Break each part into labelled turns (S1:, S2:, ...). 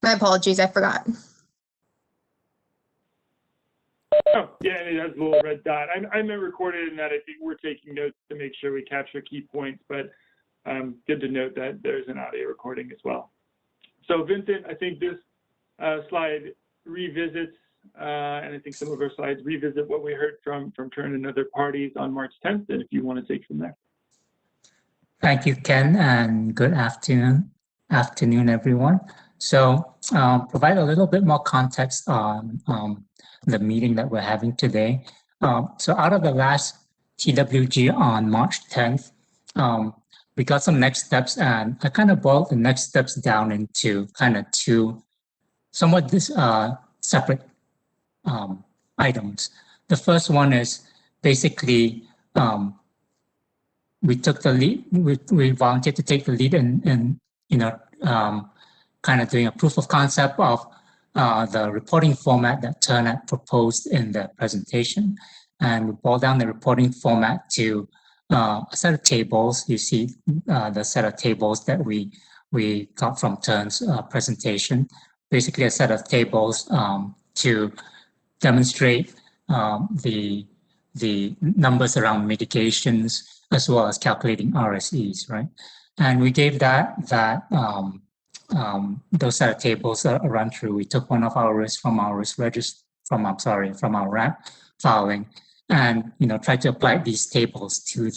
S1: My apologies, I forgot.
S2: Oh, yeah, it has a little red dot. I'm recorded in that I think we're taking notes to make sure we capture key points, but good to note that there's an audio recording as well. So Vincent, I think this slide revisits, and I think some of our slides revisit what we heard from Turn and other parties on March 10th, and if you want to take from there.
S3: Thank you, Ken, and good afternoon, everyone. So provide a little bit more context on the meeting that we're having today. So out of the last TWG on March 10th, we got some next steps, and I kind of boiled the next steps down into kind of two somewhat separate items. The first one is basically we took the lead. We volunteered to take the lead in kind of doing a proof of concept of the reporting format that Turn had proposed in the presentation, and we boiled down the reporting format to a set of tables. You see the set of tables that we got from Turn's presentation. Basically, a set of tables to demonstrate the numbers around mitigations, as well as calculating RSEs, right? And we gave those set of tables a run through. We took one of our risks from our risk register, from our RAMP filing, and tried to apply these tables to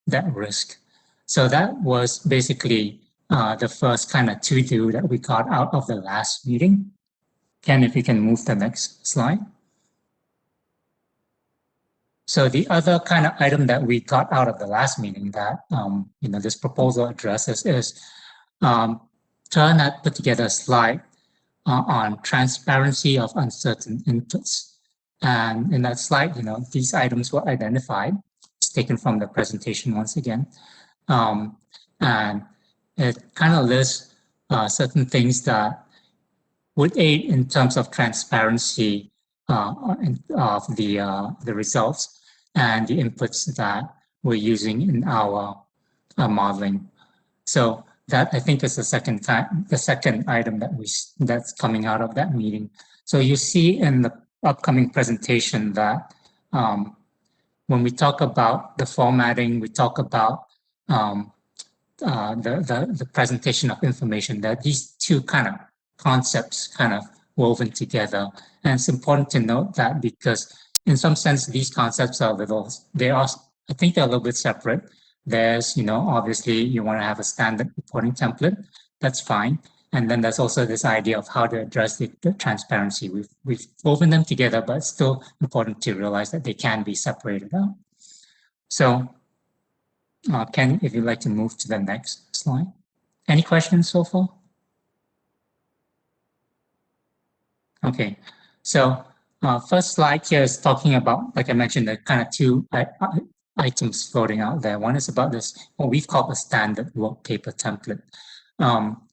S3: that risk. So that was basically the first kind of to-do that we got out of the last meeting. Ken, if you can move the next slide. So the other kind of item that we got out of the last meeting that this proposal addresses is Turn had put together a slide on transparency of uncertain inputs, and in that slide, these items were identified. It's taken from the presentation once again, and it kind of lists certain things that would aid in terms of transparency of the results and the inputs that we're using in our modeling. So that, I think, is the second item that's coming out of that meeting. So you see in the upcoming presentation that when we talk about the formatting, we talk about the presentation of information, that these two kind of concepts kind of woven together. And it's important to note that because in some sense, these concepts are I think they're a little bit separate. There's, obviously you want to have a standard reporting template. That's fine. And then there's also this idea of how to address the transparency. We've woven them together, but it's still important to realize that they can be separated out. So Ken, if you'd like to move to the next slide. Any questions so far? Okay, so first slide here is talking about, like I mentioned, the kind of two items floating out there. One is about this, what we've called a standard work paper template.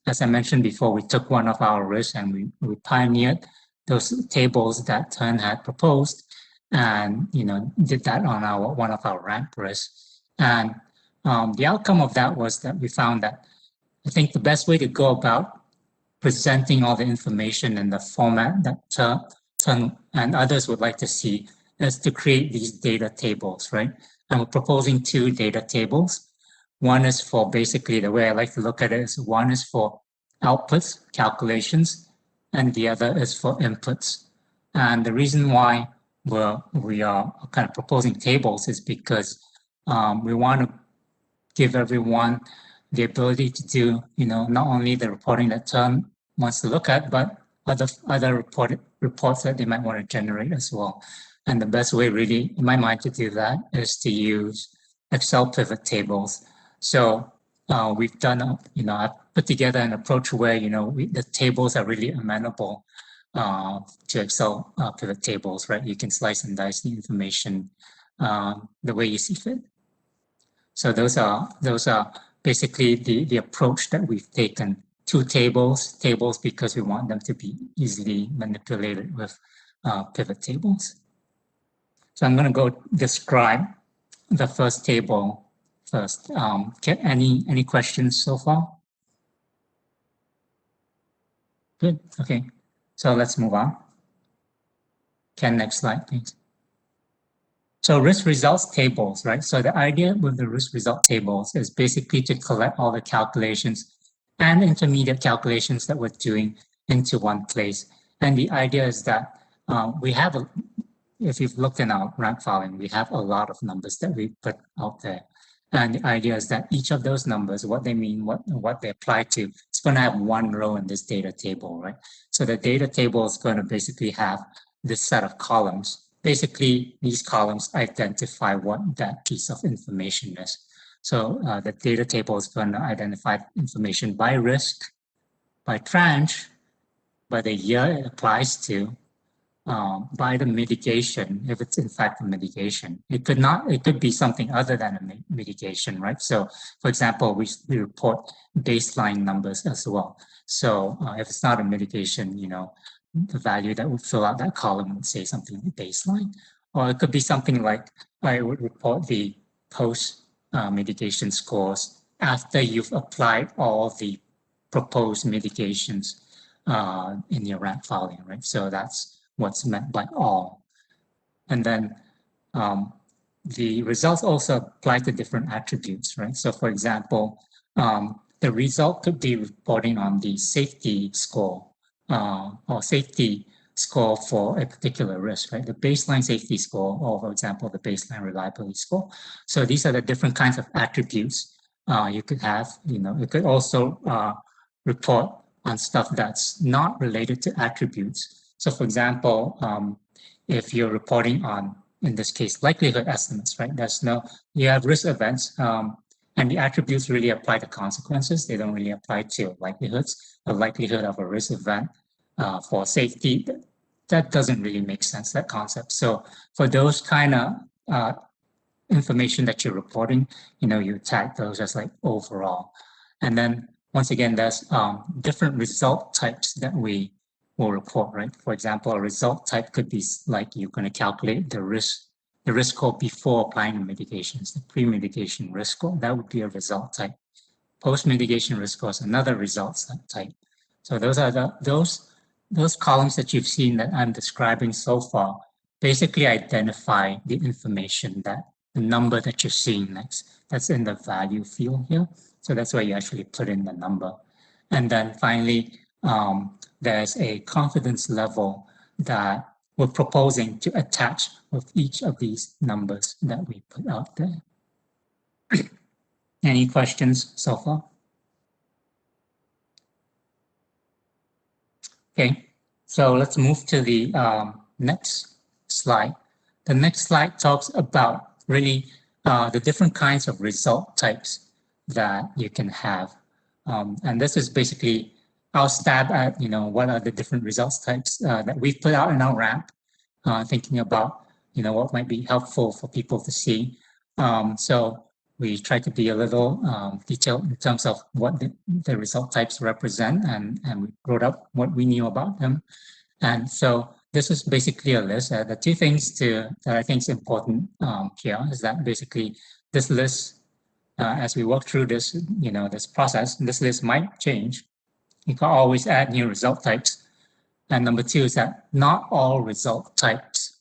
S3: As I mentioned before, we took one of our risks and we pioneered those tables that Turn had proposed, and did that on one of our RAMP risks. And the outcome of that was that we found that I think the best way to go about presenting all the information in the format that Turn and others would like to see is to create these data tables, right? And we're proposing two data tables. One is for basically, the way I like to look at it is, one is for outputs, calculations, and the other is for inputs. And the reason why we are kind of proposing tables is because we want to give everyone the ability to do, not only the reporting that Turn wants to look at, but other reports that they might want to generate as well. And the best way, really, in my mind, to do that is to use Excel pivot tables. So we've done, I've put together an approach where, the tables are really amenable to Excel pivot tables, right? You can slice and dice the information the way you see fit. So those are basically the approach that we've taken. Two tables because we want them to be easily manipulated with pivot tables. So I'm going to go describe the first table first. Any questions so far? Good. Okay. So let's move on. Ken, next slide, please. So risk results tables, right? So the idea with the risk result tables is basically to collect all the calculations and intermediate calculations that we're doing into one place. And the idea is that we have, if you've looked in our rank filing, we have a lot of numbers that we put out there. And the idea is that each of those numbers, what they mean, what they apply to, it's going to have one row in this data table, right? So the data table is going to basically have this set of columns. Basically, these columns identify what that piece of information is. So the data table is going to identify information by risk, by tranche, by the year it applies to, by the mitigation, if it's in fact a mitigation. It could be something other than a mitigation, right? So for example, we report baseline numbers as well. So if it's not a mitigation, you know, the value that would fill out that column would say something like baseline. Or it could be something like I would report the post mitigation scores after you've applied all the proposed mitigations in your rank filing, right? So that's what's meant by all. And then the results also apply to different attributes, right? So for example, the result could be reporting on the safety score or safety score for a particular risk, right? The baseline safety score, or for example, the baseline reliability score. So these are the different kinds of attributes you could have. You know, you could also report on stuff that's not related to attributes. So for example, if you're reporting on, in this case, likelihood estimates, right? You have risk events, and the attributes really apply to consequences. They don't really apply to likelihoods. The likelihood of a risk event for safety, that doesn't really make sense, that concept. So for those kind of information that you're reporting, you know, you tag those as like overall. And then once again, there's different result types that we will report, right? For example, a result type could be like you're going to calculate the risk score before applying the mitigations, the pre-mitigation risk score. That would be a result type. Post-mitigation risk score is another result type. So those are those columns that you've seen that I'm describing so far basically identify the information, that the number that you're seeing that's in the value field here. So that's where you actually put in the number. And then finally, there's a confidence level that we're proposing to attach with each of these numbers that we put out there. Any questions so far? Okay, so let's move to the next slide. The next slide talks about really the different kinds of result types that you can have. And this is basically our stab at, you know, what are the different results types that we've put out in our ramp, thinking about, you know, what might be helpful for people to see. So we try to be a little detailed in terms of what the result types represent, and we wrote up what we knew about them. And so this is basically a list. The two things that I think is important here is that basically this list, as we work through this, you know, this process, this list might change. You can always add new result types. And number two is that not all result types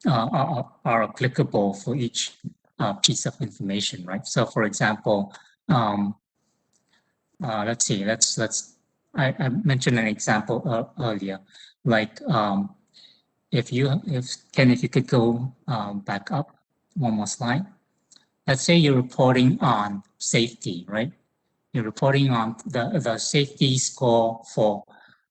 S3: are applicable for each piece of information, right? So for example, let's see, I mentioned an example earlier, like if you could go back up one more slide. Let's say you're reporting on safety, right? You're reporting on the safety score for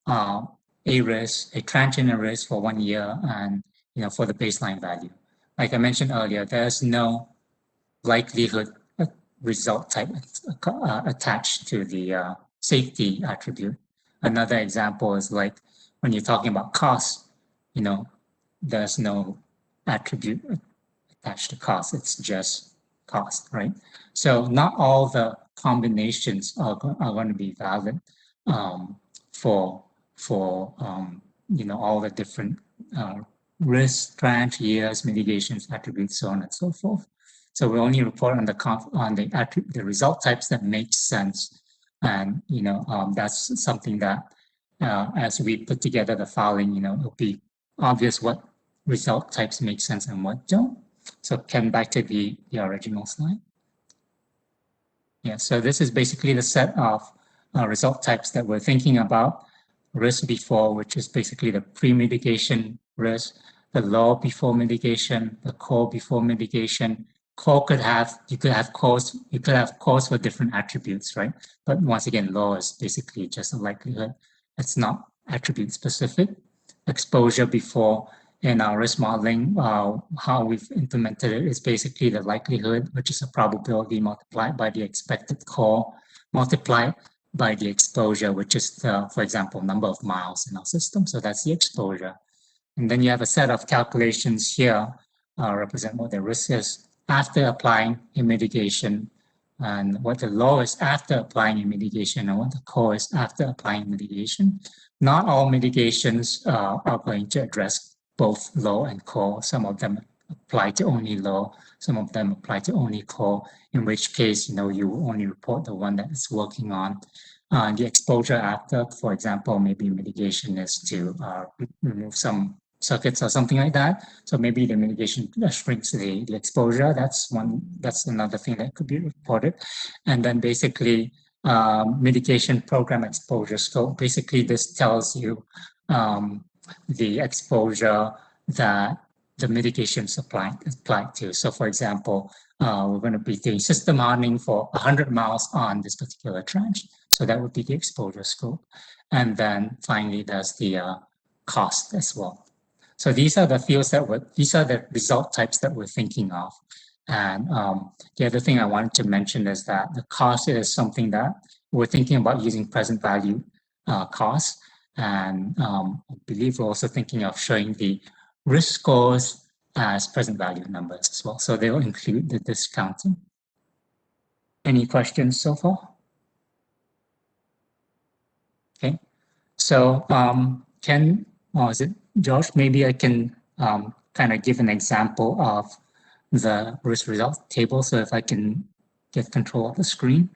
S3: a risk, a transient risk for 1 year, and, you know, for the baseline value. Like I mentioned earlier, there's no likelihood result type attached to the safety attribute. Another example is like when you're talking about cost, you know, there's no attribute attached to cost. It's just cost, right? So not all the combinations are going to be valid for you know, all the different risk, tranche, years, mitigations, attributes, so on and so forth. So we only report on the result types that make sense, and, you know, that's something that as we put together the filing, it'll be obvious what result types make sense and what don't. So Ken, back to the original slide. Yeah, so this is basically the set of result types that we're thinking about. Risk before, which is basically the pre-mitigation risk, the law before mitigation, the core before mitigation. Core you could have cores for different attributes, right? But once again, law is basically just a likelihood. It's not attribute specific. Exposure before, in our risk modeling, how we've implemented it is basically the likelihood, which is a probability multiplied by the expected core, multiplied by the exposure, which is the, for example, number of miles in our system. So that's the exposure. And then you have a set of calculations here, represent what the risk is after applying a mitigation, and what the law is after applying a mitigation, and what the core is after applying mitigation. Not all mitigations are going to address both low and core. Some of them apply to only low, some of them apply to only core, in which case, you only report the one that it's working on. The exposure after, for example, maybe mitigation is to remove some circuits or something like that. So maybe the mitigation shrinks the exposure. That's another thing that could be reported. And then basically mitigation program exposure scope. Basically, this tells you the exposure that the mitigation is applied to. So for example, we're going to be doing system hardening for 100 miles on this particular tranche. So that would be the exposure scope. And then finally, there's the cost as well. So these are the fields these are the result types that we're thinking of. And the other thing I wanted to mention is that the cost is something that we're thinking about using present value cost. And I believe we're also thinking of showing the risk scores as present value numbers as well. So they'll include the discounting. Any questions so far? Okay. So Ken, or is it Josh? Maybe I can kind of give an example of the risk result table. So if I can get control of the screen.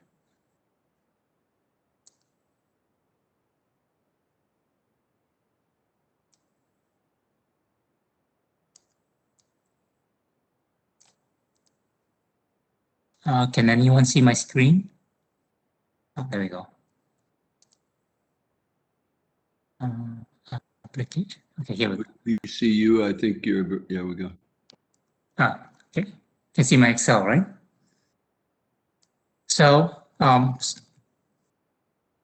S3: Can anyone see my screen? Oh, there we go. Application. Okay, here we go.
S4: We see you. I think you're. Yeah, we go.
S3: Okay. Can see my Excel, right? So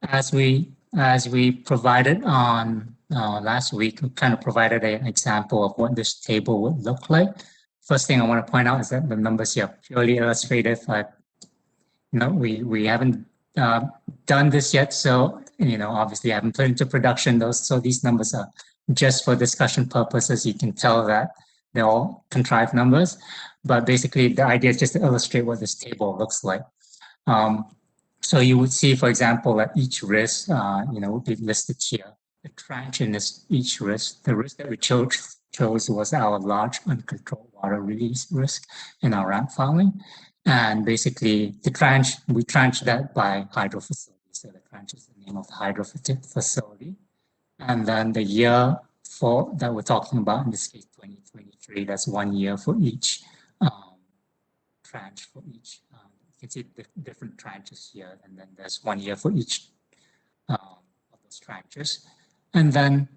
S3: as we provided on last week, we kind of provided an example of what this table would look like. First thing I want to point out is that the numbers here are purely illustrative. We haven't done this yet, so obviously I haven't put into production those. So these numbers are just for discussion purposes. You can tell that they're all contrived numbers, but basically the idea is just to illustrate what this table looks like. So you would see, for example, that each risk, would be listed here. The tranche in each risk, the risk that we chose was our large uncontrolled water release risk in our ramp filing. And basically the tranche, we tranched that by hydro facility. So the tranche is the name of the hydro facility. And then the year for that we're talking about, in this case, 2023, that's 1 year for each tranche for each. You can see the different tranches here, and then there's 1 year for each of those tranches. And then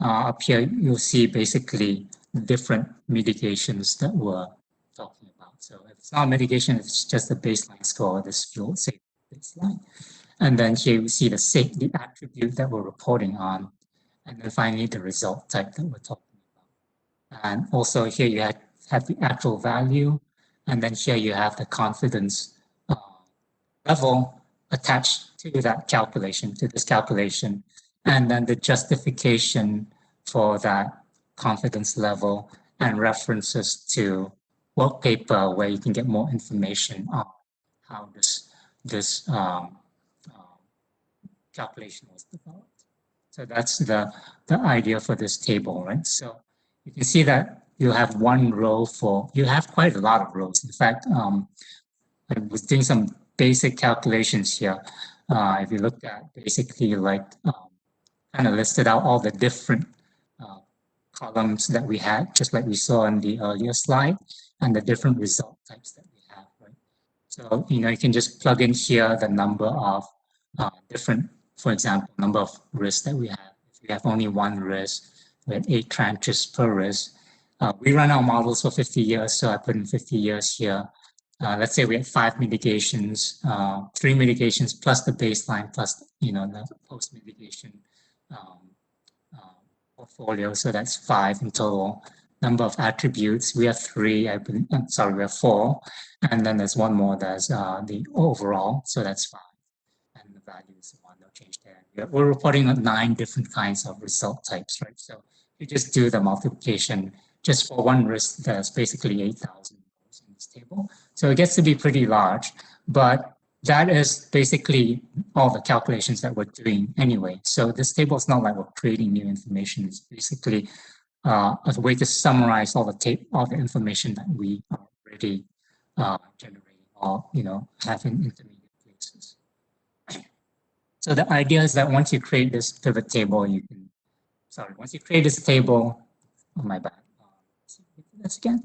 S3: up here, you'll see basically different mitigations that we're talking about. So if it's not mitigation, it's just the baseline score, this fuel safety baseline. And then here you see the attribute that we're reporting on. And then finally, the result type that we're talking about. And also here you have the actual value. And then here you have the confidence level attached to that calculation, to this calculation. And then the justification for that confidence level and references to work paper where you can get more information on how this calculation was developed. So that's the idea for this table, right? So you can see that you have one row you have quite a lot of rows. In fact, I was doing some basic calculations here. If you look at basically like kind of listed out all the different columns that we had, just like we saw in the earlier slide, and the different result types that we have, right? So, you can just plug in here the number of different, for example, number of risks that we have. If we have only one risk, we have 8 tranches per risk. We run our models for 50 years, so I put in 50 years here. Let's say we have 5 mitigations, 3 mitigations plus the baseline plus, the post-mitigation portfolio. So that's 5 in total. Number of attributes, we have 3, we have 4. And then there's one more, that's the overall, so that's 5. And the value is 1, no change there. We're reporting on 9 different kinds of result types, right? So you just do the multiplication. Just for one risk, there's basically 8,000 rows in this table. So it gets to be pretty large, but that is basically all the calculations that we're doing anyway. So this table is not like we're creating new information. It's basically a way to summarize all the information that we are already generating or have in intermediate places. So the idea is that once you create this pivot table, once you create this table, oh my bad. This again.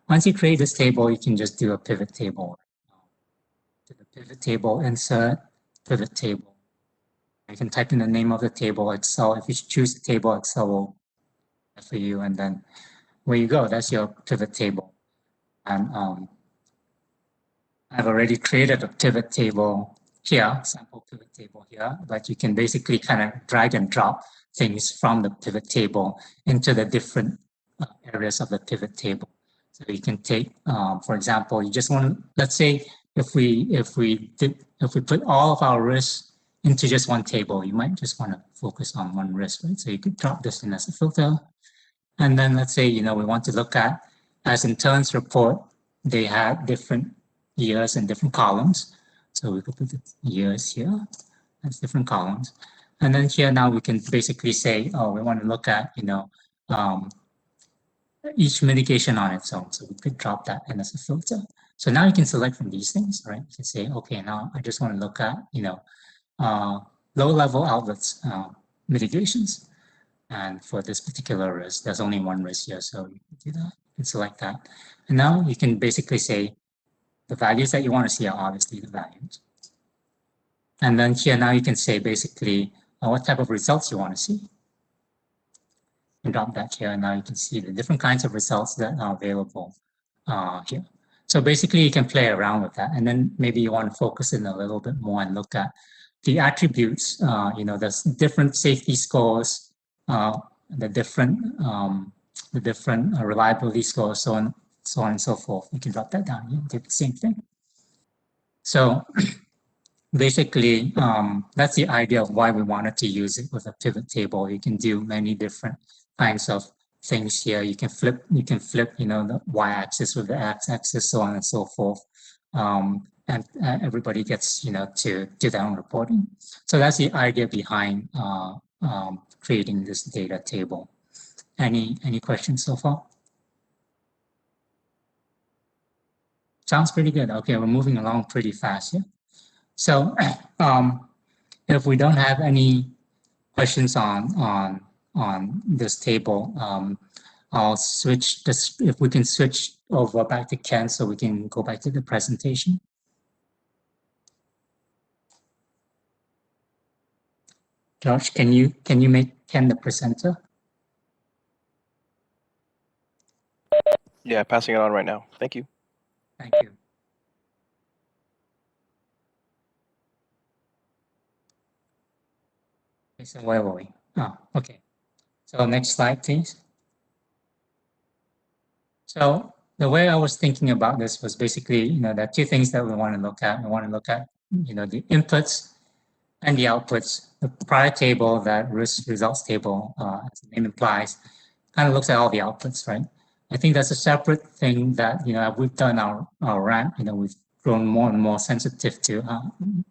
S3: Once you create this table, you can just do a pivot table. To the pivot table, insert pivot table. You can type in the name of the table, Excel. If you choose the table, Excel will for you, and then where you go, that's your pivot table. And I've already created a pivot table here, sample pivot table here, but you can basically kind of drag and drop things from the pivot table into the different areas of the pivot table. So you can take, for example, you just want to, let's say if we put all of our risks into just one table, you might just want to focus on one risk, right? So you could drop this in as a filter. And then let's say, we want to look at, as interns report, they have different years and different columns. So we could put the years here as different columns. And then here now we can basically say, oh, we want to look at, each mitigation on its own. So we could drop that in as a filter. So now you can select from these things, right? You can say, okay, now I just want to look at, low-level outlets mitigations. And for this particular risk, there's only one risk here. So you can do that, you can select that. And now you can basically say the values that you want to see are obviously the values. And then here now you can say basically what type of results you want to see. And drop that here, and now you can see the different kinds of results that are available here. So basically you can play around with that, and then maybe you want to focus in a little bit more and look at the attributes. There's different safety scores, the different reliability scores, so on and so forth. You can drop that down. You do the same thing. So basically, that's the idea of why we wanted to use it with a pivot table. You can do many different kinds of things here. You can flip, the y-axis with the x-axis, so on and so forth. And everybody gets, to do their own reporting. So that's the idea behind creating this data table. Any questions so far? Sounds pretty good. Okay, we're moving along pretty fast here. So if we don't have any questions on this table, I'll switch this, if we can switch over back to Ken so we can go back to the presentation. Josh, can you make Ken the presenter?
S5: Yeah, passing it on right now. Thank you.
S3: Thank you. Okay, so where were we? Oh, okay. So next slide, please. So the way I was thinking about this was basically, there are two things that we want to look at. We want to look at, the inputs and the outputs. The prior table, that risk results table, as the name implies, kind of looks at all the outputs, right? I think that's a separate thing that, we've done our ramp, we've grown more and more sensitive to,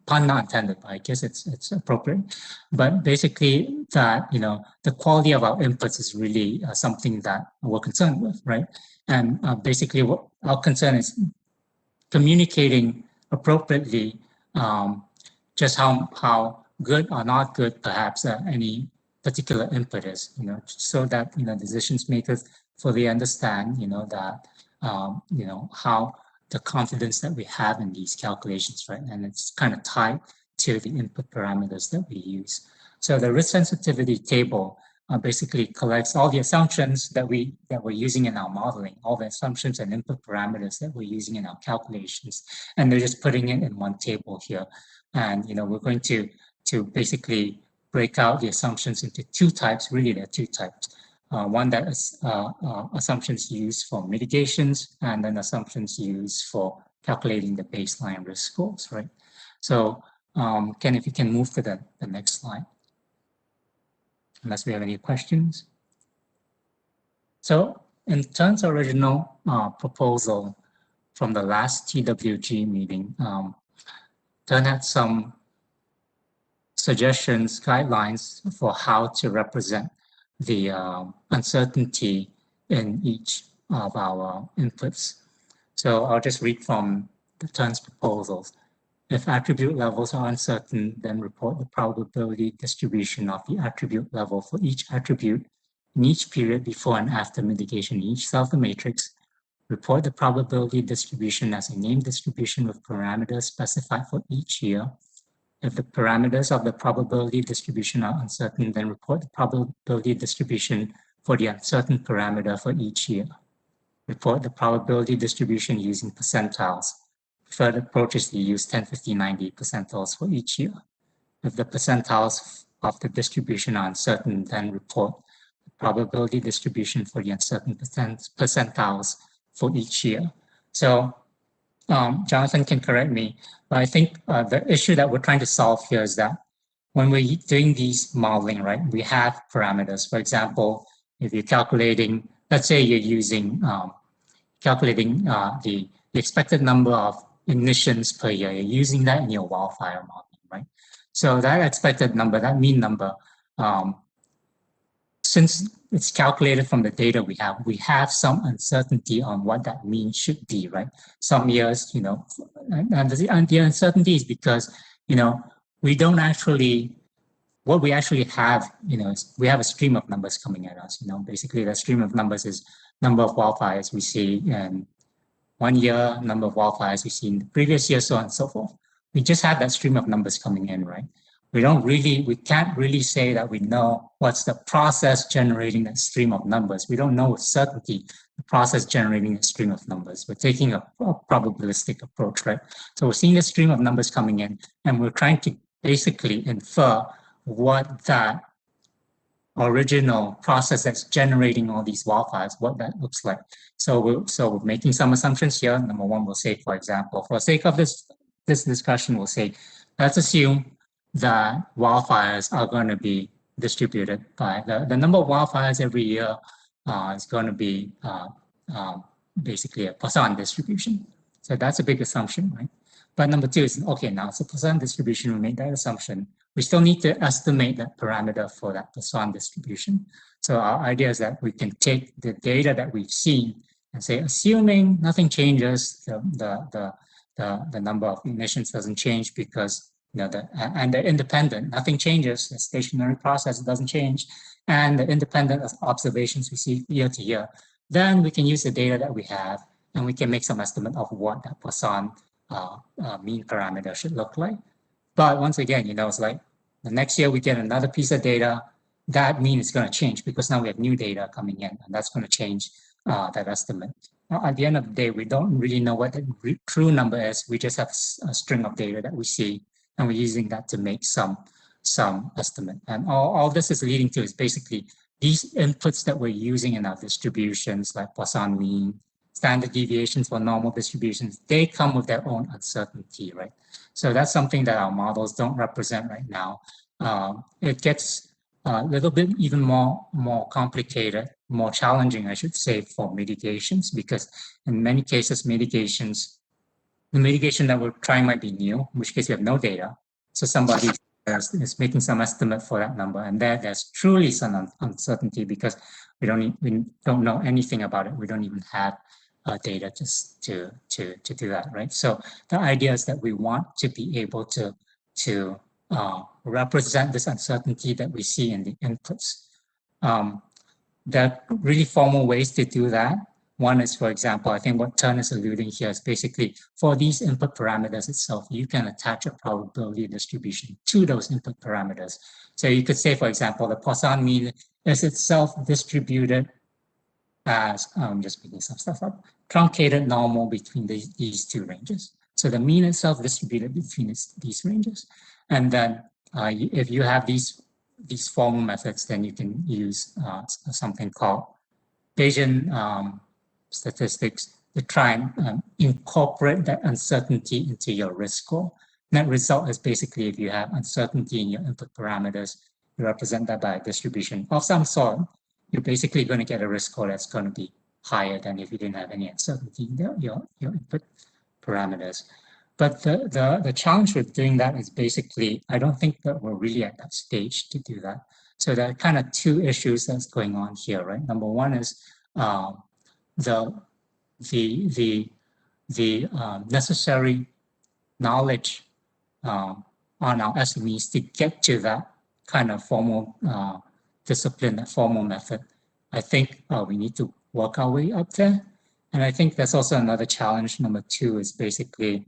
S3: pun not intended, but I guess it's appropriate. But basically that, the quality of our inputs is really something that we're concerned with, right? And basically what our concern is communicating appropriately just how good or not good perhaps any particular input is, so that, decision makers fully understand, that, how the confidence that we have in these calculations, right? And it's kind of tied to the input parameters that we use. So the risk sensitivity table basically collects all the assumptions that we're using in our modeling, all the assumptions and input parameters that we're using in our calculations, and they're just putting it in one table here. And we're going to basically break out the assumptions into two types. Really, there are two types. One that is assumptions used for mitigations, and then assumptions used for calculating the baseline risk scores, right? So Ken, if you can move to the next slide, unless we have any questions. So in Turn's original proposal from the last TWG meeting, Turn had some suggestions, guidelines for how to represent the uncertainty in each of our inputs. So I'll just read from the Turn's proposals. If attribute levels are uncertain, then report the probability distribution of the attribute level for each attribute in each period before and after mitigation in each cell of the matrix. Report the probability distribution as a named distribution with parameters specified for each year. If the parameters of the probability distribution are uncertain, then report the probability distribution for the uncertain parameter for each year. Report the probability distribution using percentiles. Preferred approach is to use 10, 50, 90 percentiles for each year. If the percentiles of the distribution are uncertain, then report the probability distribution for the uncertain percentiles for each year. So Jonathan can correct me, but I think the issue that we're trying to solve here is that when we're doing these modeling, right, we have parameters. For example, if you're calculating, let's say you're using calculating the expected number of emissions per year, you're using that in your wildfire modeling, right? So that expected number, that mean number, since it's calculated from the data we have some uncertainty on what that mean should be, right? Some years, and the uncertainty is because, we don't actually, what we actually have, is we have a stream of numbers coming at us, basically the stream of numbers is number of wildfires we see in 1 year, number of wildfires we see in the previous year, so on and so forth. We just have that stream of numbers coming in, right? We can't really say that we know what's the process generating that stream of numbers. We don't know with certainty the process generating a stream of numbers. We're taking a probabilistic approach, right? So we're seeing the stream of numbers coming in, and we're trying to basically infer what that original process that's generating all these wildfires, what that looks like. So we're making some assumptions here. Number one, we'll say, for example, for the sake of this discussion, we'll say, let's assume that wildfires are going to be distributed by the number of wildfires every year is going to be basically a Poisson distribution. So that's a big assumption, right? But number two is, okay, now it's a Poisson distribution, we made that assumption. We still need to estimate that parameter for that Poisson distribution. So our idea is that we can take the data that we've seen and say, assuming nothing changes, the number of emissions doesn't change because and they're independent, nothing changes, the stationary process doesn't change, and the independent observations we see year to year, then we can use the data that we have and we can make some estimate of what that Poisson mean parameter should look like. But once again, it's like the next year we get another piece of data, that mean is going to change because now we have new data coming in, and that's going to change that estimate. Now, at the end of the day, we don't really know what the true number is. We just have a string of data that we see, and we're using that to make some estimate. And all this is leading to is basically these inputs that we're using in our distributions, like Poisson mean, standard deviations for normal distributions, they come with their own uncertainty, right? So that's something that our models don't represent right now. It gets a little bit even more complicated, more challenging, I should say, for mitigations, because in many cases, the mitigation that we're trying might be new, in which case we have no data. So somebody is making some estimate for that number, and there's truly some uncertainty because we don't know anything about it. We don't even have data just to do that, right? So the idea is that we want to be able to represent this uncertainty that we see in the inputs. There are really formal ways to do that. One is, for example, I think what Turn is alluding here is basically for these input parameters itself, you can attach a probability distribution to those input parameters. So you could say, for example, the Poisson mean is itself distributed as, just making some stuff up, truncated normal between these two ranges. So the mean itself distributed between these ranges. And then if you have these formal methods, then you can use something called Bayesian statistics to try and incorporate that uncertainty into your risk score. Net result is basically if you have uncertainty in your input parameters, you represent that by a distribution of some sort, you're basically going to get a risk score that's going to be higher than if you didn't have any uncertainty in your input parameters. But the challenge with doing that is basically, I don't think that we're really at that stage to do that. So there are kind of two issues that's going on here, right? Number one is the necessary knowledge on our SMEs to get to that kind of formal discipline, that formal method. I think we need to work our way up there. And I think that's also another challenge. Number two is basically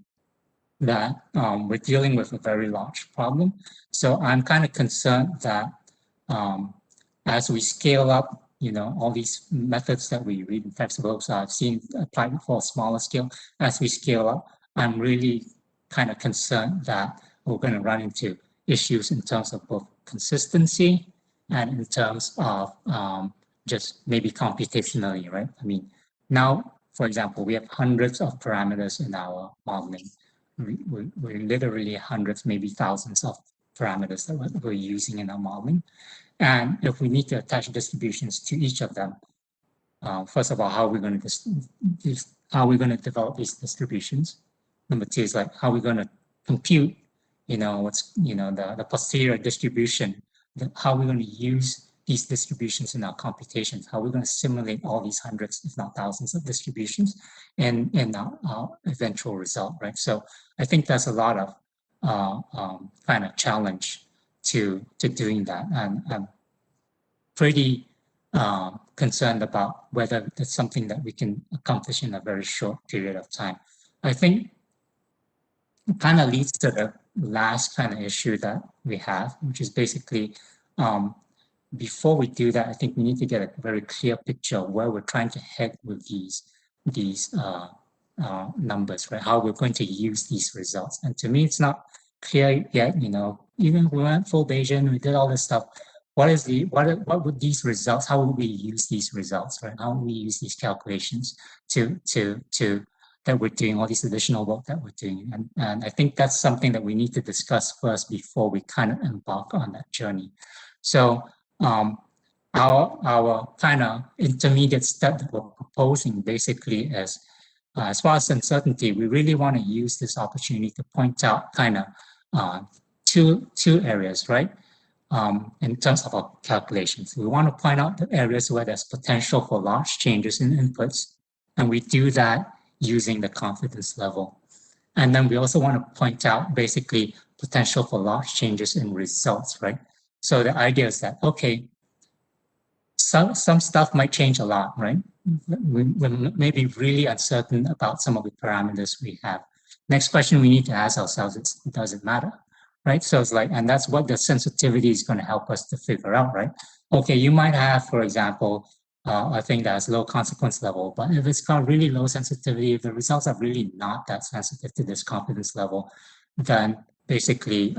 S3: that we're dealing with a very large problem. So I'm kind of concerned that as we scale up, all these methods that we read in textbooks, I've seen applied for a smaller scale. As we scale up, I'm really kind of concerned that we're going to run into issues in terms of both consistency and in terms of just maybe computationally, right? I mean, now, for example, we have hundreds of parameters in our modeling. We're literally hundreds, maybe thousands of parameters that we're using in our modeling. And if we need to attach distributions to each of them, first of all, how are we going to develop these distributions? Number two is like, how are we going to compute, the posterior distribution? How are we going to use these distributions in our computations? How are we going to simulate all these hundreds, if not thousands, of distributions in our eventual result, right? So I think there's a lot of kind of challenge to doing that, and I'm pretty concerned about whether that's something that we can accomplish in a very short period of time. I think it kind of leads to the last kind of issue that we have, which is basically before we do that, I think we need to get a very clear picture of where we're trying to head with these numbers, right? How we're going to use these results. And to me, it's not clear yet. Even if we went full Bayesian, we did all this stuff. What would these results? How would we use these results, right? How would we use these calculations to that we're doing, all this additional work that we're doing? And I think that's something that we need to discuss first before we kind of embark on that journey. So our kind of intermediate step that we're proposing basically is, as far as uncertainty, we really want to use this opportunity to point out kind of two areas, right? In terms of our calculations, we want to point out the areas where there's potential for large changes in inputs, and we do that using the confidence level. And then we also want to point out basically potential for large changes in results, right? So the idea is that, okay, some stuff might change a lot, right? We may be really uncertain about some of the parameters we have. Next question we need to ask ourselves is, does it matter, right? So it's like, and that's what the sensitivity is going to help us to figure out, right? Okay, you might have, for example, a thing that has low consequence level, but if it's got really low sensitivity, if the results are really not that sensitive to this confidence level, then basically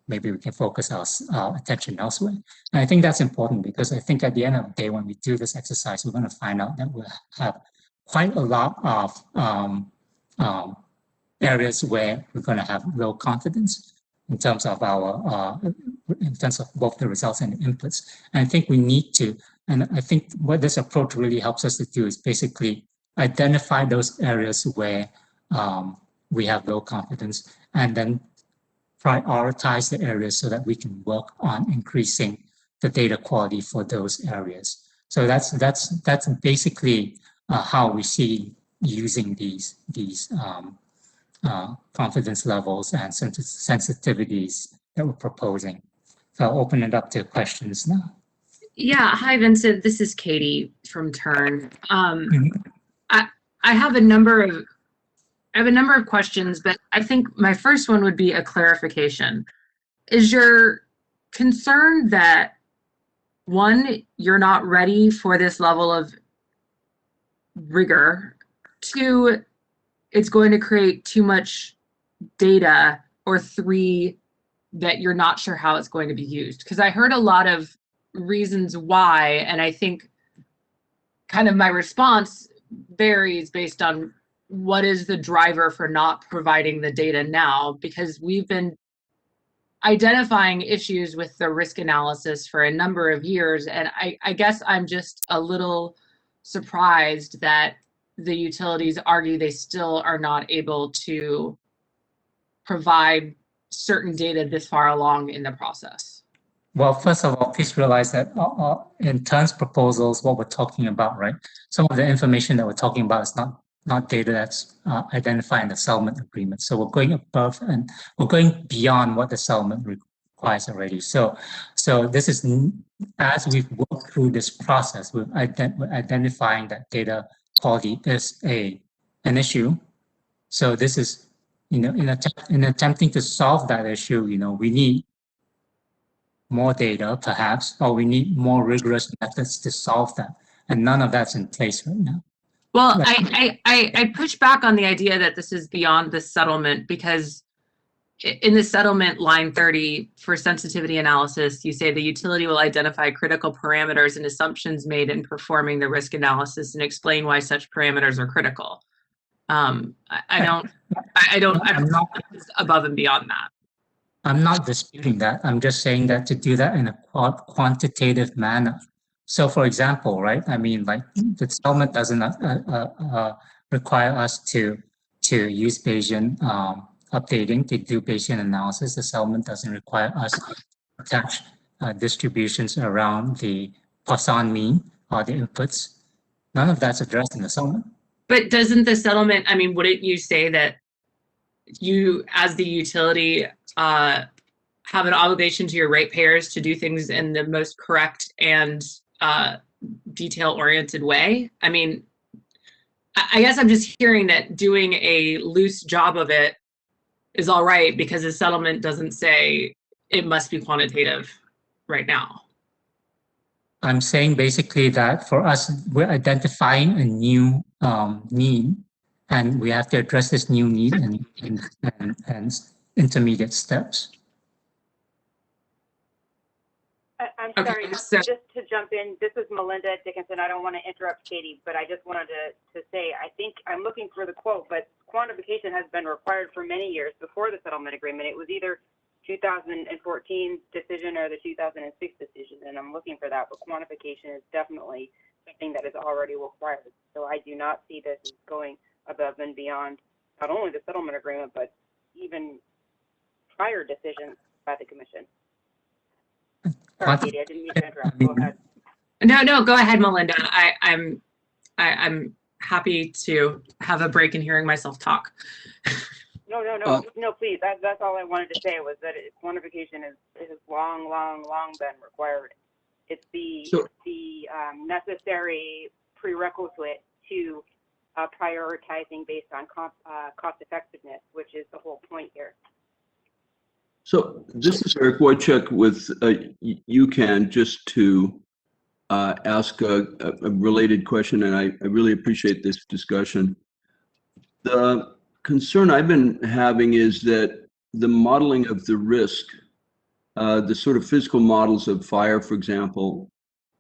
S3: maybe we can focus our attention elsewhere. And I think that's important because I think at the end of the day, when we do this exercise, we're going to find out that we'll have quite a lot of areas where we're going to have low confidence in terms of in terms of both the results and the inputs. And I think we need to, and I think what this approach really helps us to do is basically identify those areas where we have low confidence and then prioritize the areas so that we can work on increasing the data quality for those areas. So that's basically how we see using these confidence levels and sensitivities that we're proposing. So I'll open it up to questions now.
S5: Yeah, hi Vincent. This is Katie from Turn.
S3: Mhm.
S5: I have a number of questions, but I think my first one would be a clarification. Is your concern that one, you're not ready for this level of rigor? Two, it's going to create too much data, or three, that you're not sure how it's going to be used? Because I heard a lot of reasons why, and I think kind of my response varies based on what is the driver for not providing the data now, because we've been identifying issues with the risk analysis for a number of years. And I guess I'm just a little surprised that the utilities argue they still are not able to provide certain data this far along in the process.
S3: Well, first of all, please realize that in Turn's proposals, what we're talking about, right? Some of the information that we're talking about is not data that's identified in the settlement agreement. So we're going above and we're going beyond what the settlement requires already. So this is, as we've worked through this process, we're identifying that data quality is an issue. So this is, in attempting to solve that issue, we need more data, perhaps, or we need more rigorous methods to solve that. And none of that's in place right now.
S5: Well, I push back on the idea that this is beyond the settlement, because in the settlement line 30 for sensitivity analysis, you say the utility will identify critical parameters and assumptions made in performing the risk analysis and explain why such parameters are critical. I'm not above and beyond that.
S3: I'm not disputing that. I'm just saying that to do that in a quantitative manner. So, for example, right? I mean, like the settlement doesn't require us to use Bayesian updating to do Bayesian analysis. The settlement doesn't require us to attach distributions around the Poisson mean or the inputs. None of that's addressed in the settlement.
S5: But doesn't the settlement, I mean, wouldn't you say that you, as the utility, have an obligation to your ratepayers to do things in the most correct and detail-oriented way? I mean, I guess I'm just hearing that doing a loose job of it is all right because the settlement doesn't say it must be quantitative right now.
S3: I'm saying basically that for us, we're identifying a new need, and we have to address this new need and intermediate steps.
S6: I'm
S5: Okay,
S6: sorry,
S5: so-
S6: just to jump in, this is Melinda Dickinson. I don't want to interrupt Katie, but I just wanted to say, I think I'm looking for the quote, but quantification has been required for many years before the settlement agreement. It was either 2014 decision or the 2006 decision, and I'm looking for that, but quantification is definitely something that is already required. So I do not see this as going above and beyond not only the settlement agreement, but even prior decisions by the commission. Sorry, Katie, I didn't mean to interrupt. Go ahead.
S5: No, go ahead, Melinda. I'm happy to have a break in hearing myself talk.
S6: No, please. That's all I wanted to say was that quantification has long been required. It's the necessary prerequisite to prioritizing based on cost effectiveness, which is the whole point here.
S4: So this is Eric Wojcik with UCAN, just to ask a related question, and I really appreciate this discussion. The concern I've been having is that the modeling of the risk, the sort of physical models of fire, for example,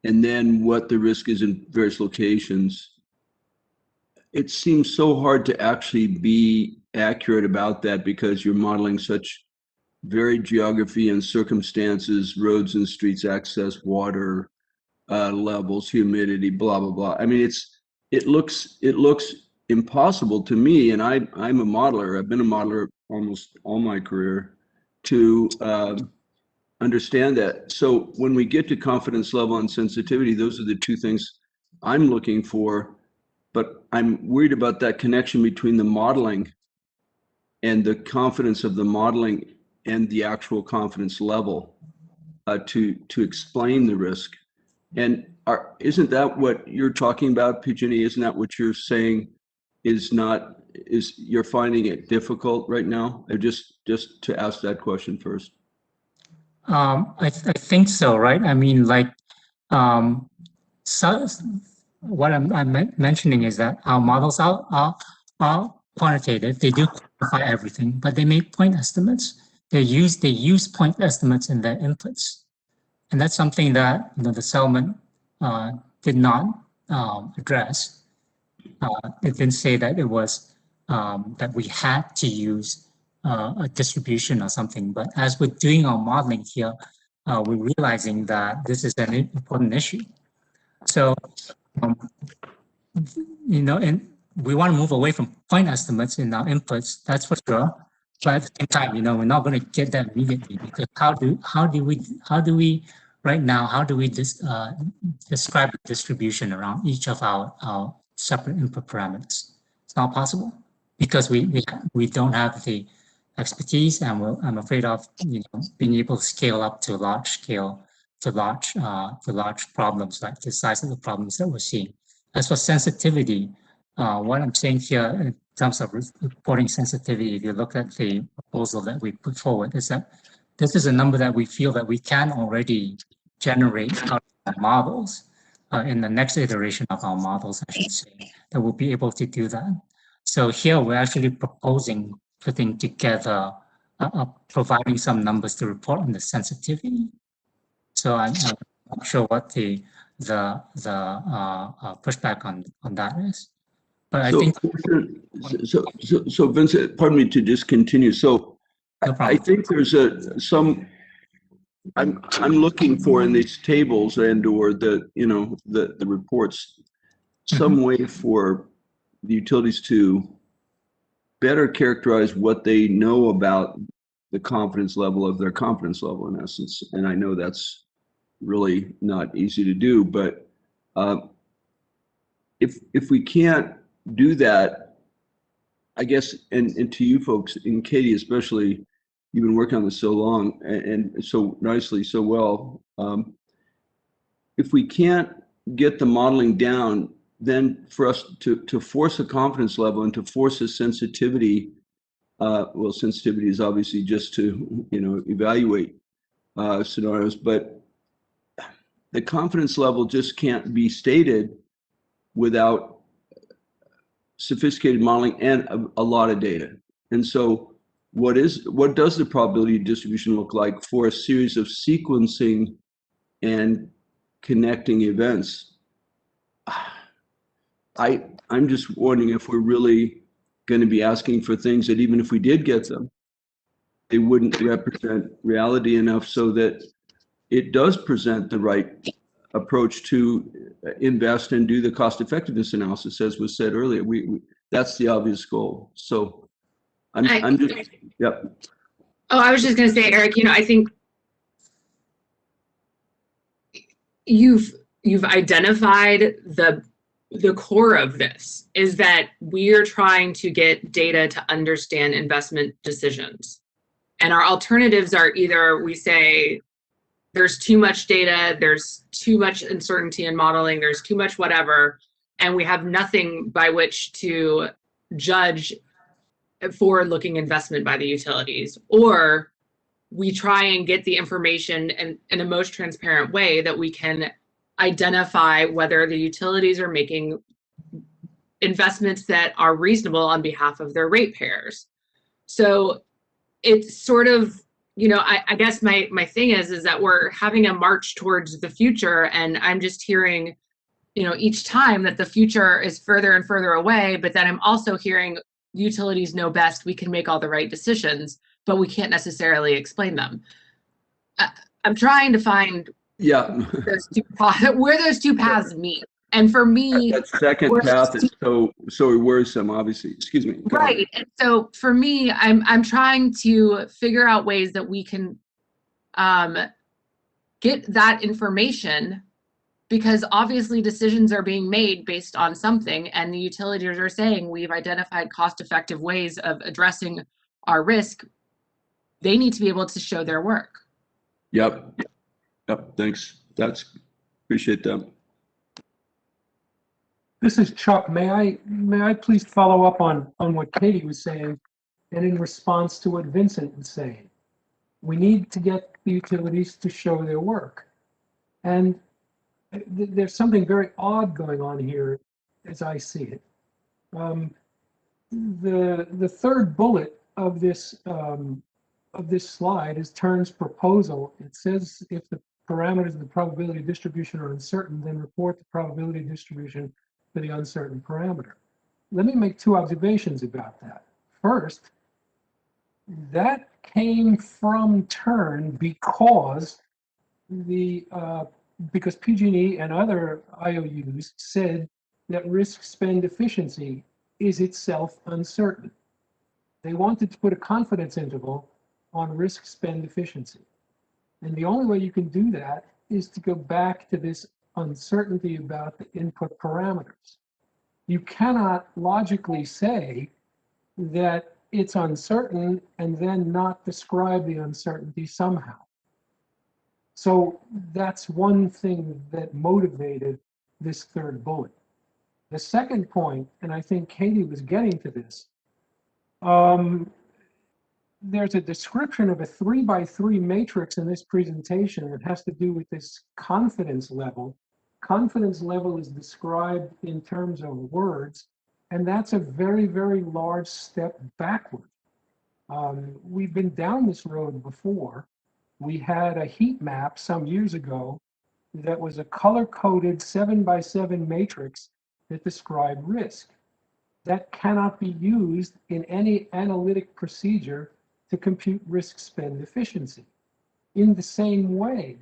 S4: and then what the risk is in various locations, it seems so hard to actually be accurate about that because you're modeling such varied geography and circumstances, roads and streets, access, water levels, humidity, blah, blah, blah. I mean, it looks impossible to me, and I'm a modeler. I've been a modeler almost all my career to understand that. So when we get to confidence level and sensitivity, those are the two things I'm looking for, but I'm worried about that connection between the modeling and the confidence of the modeling and the actual confidence level to explain the risk. And isn't that what you're talking about, PG&E? Isn't that what you're saying is you're finding it difficult right now? Just to ask that question first.
S3: I think so, right? I mean, like, so what I'm mentioning is that our models are quantitative. They do quantify everything, but they make point estimates. They use point estimates in their inputs, and that's something that the settlement did not address. It didn't say that it was that we had to use a distribution or something. But as we're doing our modeling here, we're realizing that this is an important issue. So, and we want to move away from point estimates in our inputs, that's for sure. But at the same time, we're not going to get that immediately, because how do we right now, how do we describe the distribution around each of our separate input parameters? It's not possible, because we don't have the expertise, and I'm afraid of being able to scale up to large scale, to large problems like the size of the problems that we're seeing. As for sensitivity, what I'm saying here in terms of reporting sensitivity, if you look at the proposal that we put forward, is that this is a number that we feel that we can already generate out of our models in the next iteration of our models, I should say, that we'll be able to do that. So here we're actually proposing putting together, providing some numbers to report on the sensitivity. So I'm not sure what the pushback on that is, but I think.
S4: So Vincent, pardon me to just continue. So
S3: No
S4: I think there's I'm looking for in these tables or the reports, some way for the utilities to better characterize what they know about the confidence level of their confidence level, in essence. And I know that's really not easy to do, but if we can't do that, I guess, and to you folks, and Katie especially, you've been working on this so long and so nicely, so well. If we can't get the modeling down, then for us to force a confidence level and to force a sensitivity, well, sensitivity is obviously just to evaluate scenarios, but the confidence level just can't be stated without sophisticated modeling and a lot of data. And so what does the probability distribution look like for a series of sequencing and connecting events? I'm just wondering if we're really going to be asking for things that, even if we did get them, they wouldn't represent reality enough so that it does present the right approach to invest and do the cost effectiveness analysis, as was said earlier. That's the obvious goal. So I'm just, yep.
S5: Oh, I was just going to say, Eric, I think you've identified the core of this, is that we're trying to get data to understand investment decisions. And our alternatives are either we say there's too much data, there's too much uncertainty in modeling, there's too much whatever, and we have nothing by which to judge forward-looking investment by the utilities. Or we try and get the information in a most transparent way that we can identify whether the utilities are making investments that are reasonable on behalf of their ratepayers. So it's sort of, I guess my thing is that we're having a march towards the future, and I'm just hearing, each time that the future is further and further away, but then I'm also hearing utilities know best, we can make all the right decisions, but we can't necessarily explain them. I'm trying to find where those two paths meet. And for me,
S4: that second path is so worrisome, obviously. Excuse me.
S5: Right. And so for me, I'm trying to figure out ways that we can get that information, because obviously decisions are being made based on something, and the utilities are saying we've identified cost-effective ways of addressing our risk. they need to be able to show their work.
S4: Yep. Yep. Thanks. Appreciate that.
S7: This is Chuck. May I please follow up on what Katie was saying and in response to what Vincent was saying? We need to get the utilities to show their work. And there's something very odd going on here as I see it. The third bullet of this slide is Tern's proposal. It says if the parameters of the probability distribution are uncertain, then report the probability distribution for the uncertain parameter. Let me make two observations about that. First, that came from Tern because because PG&E and other IOUs said that risk-spend efficiency is itself uncertain. They wanted to put a confidence interval on risk-spend efficiency. And the only way you can do that is to go back to this uncertainty about the input parameters. You cannot logically say that it's uncertain and then not describe the uncertainty somehow. So that's one thing that motivated this third bullet. The second point, and I think Katie was getting to this, there's a description of a 3x3 matrix in this presentation that has to do with this confidence level. Confidence level is described in terms of words, and that's a very, very large step backward. We've been down this road before. We had a heat map some years ago that was a color-coded 7x7 matrix that described risk. That cannot be used in any analytic procedure to compute risk-spend efficiency. In the same way,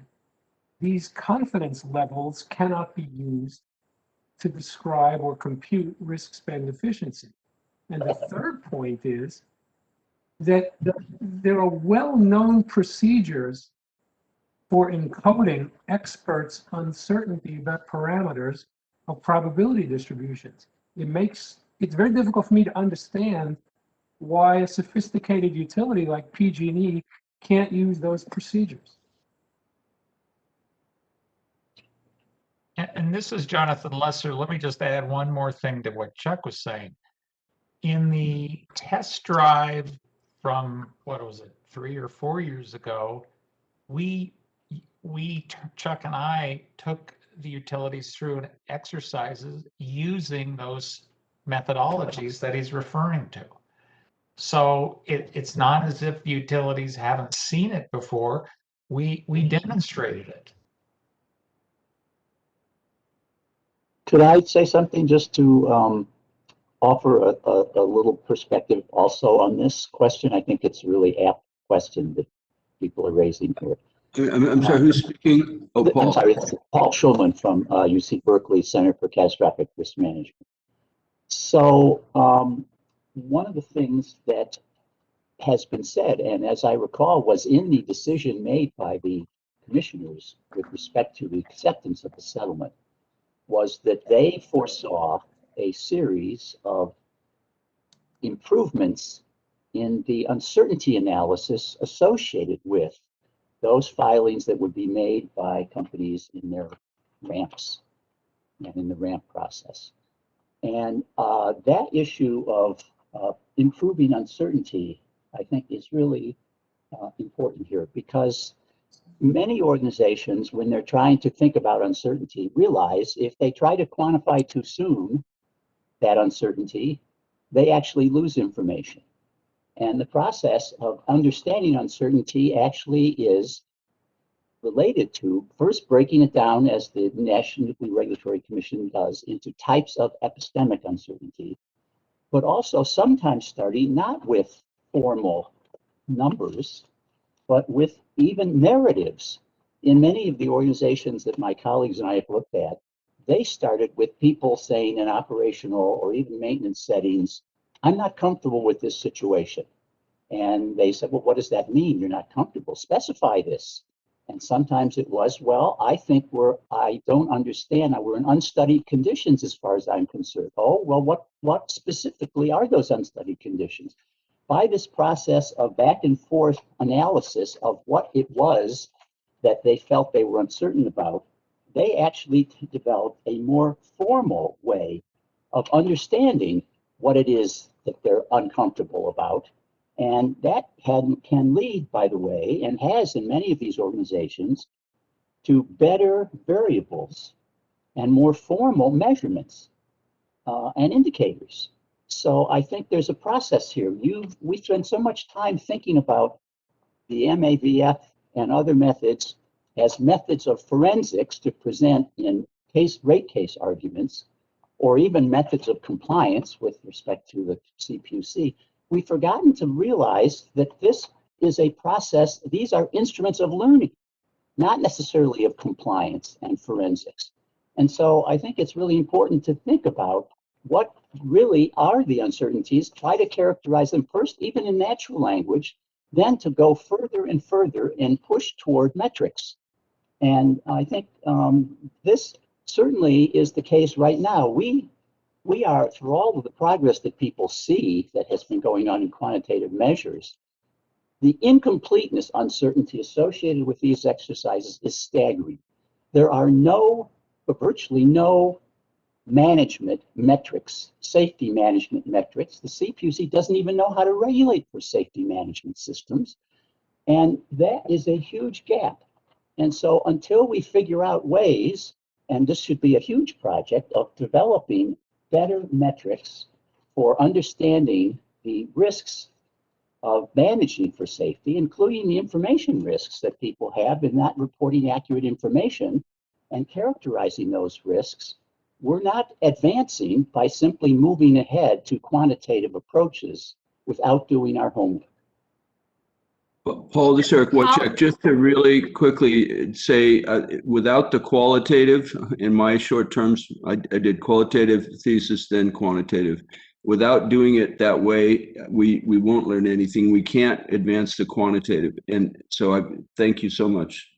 S7: these confidence levels cannot be used to describe or compute risk-spend efficiency. And the third point is that there are well-known procedures for encoding experts' uncertainty about parameters of probability distributions. It's very difficult for me to understand why a sophisticated utility like PG&E can't use those procedures.
S8: And this is Jonathan Lesser. Let me just add one more thing to what Chuck was saying. In the test drive from, what was it, 3 or 4 years ago, Chuck and I took the utilities through exercises using those methodologies that he's referring to. So it's not as if the utilities haven't seen it before. We demonstrated it.
S9: Could I say something just to offer a little perspective also on this question? I think it's a really apt question that people are raising here.
S4: I'm sorry, who's speaking? Oh, Paul.
S9: I'm sorry, it's Paul Schulman from UC Berkeley Center for Catastrophic Risk Management. So one of the things that has been said, and as I recall, was in the decision made by the commissioners with respect to the acceptance of the settlement, was that they foresaw a series of improvements in the uncertainty analysis associated with those filings that would be made by companies in their ramps and in the ramp process. And that issue of improving uncertainty, I think, is really important here, because many organizations, when they're trying to think about uncertainty, realize if they try to quantify too soon that uncertainty, they actually lose information. And the process of understanding uncertainty actually is related to first breaking it down, as the National Nuclear Regulatory Commission does, into types of epistemic uncertainty, but also sometimes starting not with formal numbers, but with even narratives. In many of the organizations that my colleagues and I have looked at, they started with people saying in operational or even maintenance settings, I'm not comfortable with this situation. And they said, well, what does that mean? You're not comfortable. Specify this. And sometimes it was, well, I think I don't understand. We're in unstudied conditions as far as I'm concerned. Oh, well, what specifically are those unstudied conditions? by this process of back and forth analysis of what it was that they felt they were uncertain about, they actually developed a more formal way of understanding what it is that they're uncomfortable about. And that can lead, by the way, and has in many of these organizations, to better variables and more formal measurements and indicators. So I think there's a process here. We spend so much time thinking about the MAVF and other methods as methods of forensics to present in rate case arguments, or even methods of compliance with respect to the CPUC. We've forgotten to realize that this is a process, these are instruments of learning, not necessarily of compliance and forensics. And so I think it's really important to think about what really are the uncertainties, try to characterize them first, even in natural language, then to go further and further and push toward metrics. And I think this certainly is the case right now. We are, through all of the progress that people see that has been going on in quantitative measures, the incompleteness uncertainty associated with these exercises is staggering. There are virtually no management metrics, safety management metrics. The CPUC doesn't even know how to regulate for safety management systems. And that is a huge gap. And so until we figure out ways, and this should be a huge project of developing better metrics for understanding the risks of managing for safety, including the information risks that people have in not reporting accurate information and characterizing those risks, we're not advancing by simply moving ahead to quantitative approaches without doing our homework.
S4: Paul, this is Eric Wojcik. Just to really quickly say, without the qualitative, in my short terms, I did qualitative thesis, then quantitative. Without doing it that way, we won't learn anything. We can't advance the quantitative. And so I thank you so much.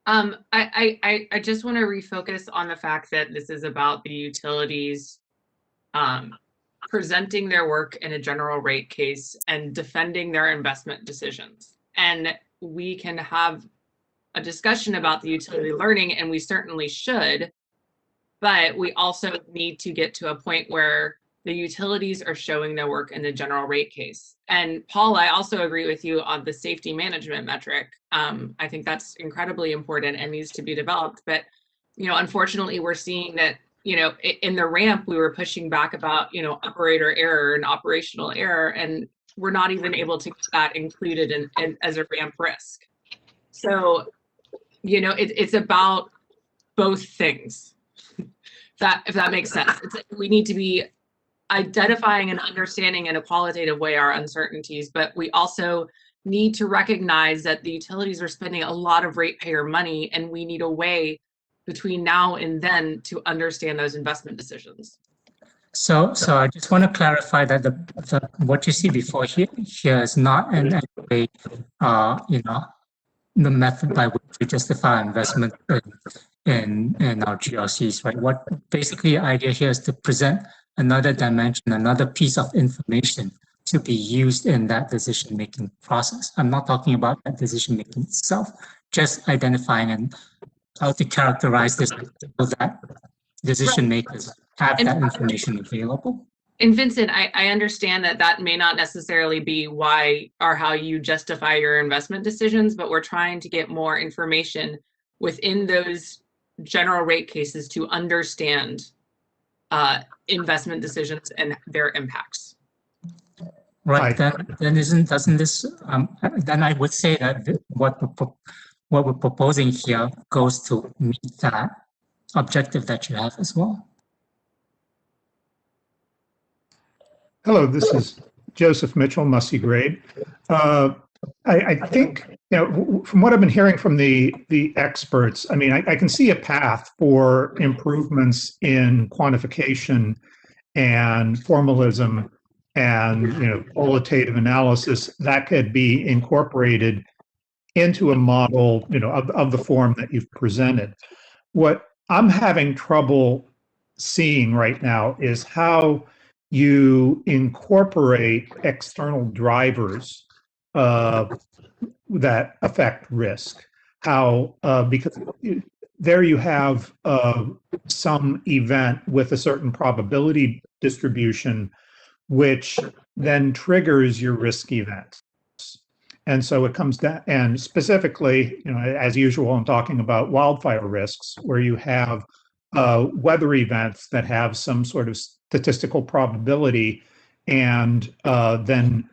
S5: I just want to refocus on the fact that this is about the utilities presenting their work in a general rate case and defending their investment decisions. And we can have a discussion about the utility learning, and we certainly should, but we also need to get to a point where the utilities are showing their work in the general rate case. And Paul, I also agree with you on the safety management metric. I think that's incredibly important and needs to be developed. But, unfortunately, we're seeing that, in the ramp, we were pushing back about, operator error and operational error, and we're not even able to get that included in as a ramp risk. So, it's about both things. If that makes sense. We need to be identifying and understanding in a qualitative way our uncertainties, but we also need to recognize that the utilities are spending a lot of ratepayer money, and we need a way between now and then to understand those investment decisions.
S3: So I just want to clarify that what you see before here is not in any way, the method by which we justify investment in our GRCs, right? What basically the idea here is to present another dimension, another piece of information to be used in that decision-making process. I'm not talking about that decision-making itself, just identifying and how to characterize this so that decision makers have that information available.
S5: And Vincent, I understand that may not necessarily be why or how you justify your investment decisions, but we're trying to get more information within those general rate cases to understand investment decisions and their impacts.
S3: Right. Then doesn't this? Then I would say that what we're proposing here goes to meet that objective that you have as well.
S10: Hello, this is Joseph Mitchell, Mussy Grade. I think, from what I've been hearing from the experts, I mean, I can see a path for improvements in quantification and formalism and, qualitative analysis that could be incorporated into a model, of the form that you've presented. What I'm having trouble seeing right now is how you incorporate external drivers that affect risk. How, because there you have some event with a certain probability distribution, which then triggers your risk event. And so it comes down, and specifically, as usual, I'm talking about wildfire risks, where you have weather events that have some sort of statistical probability and then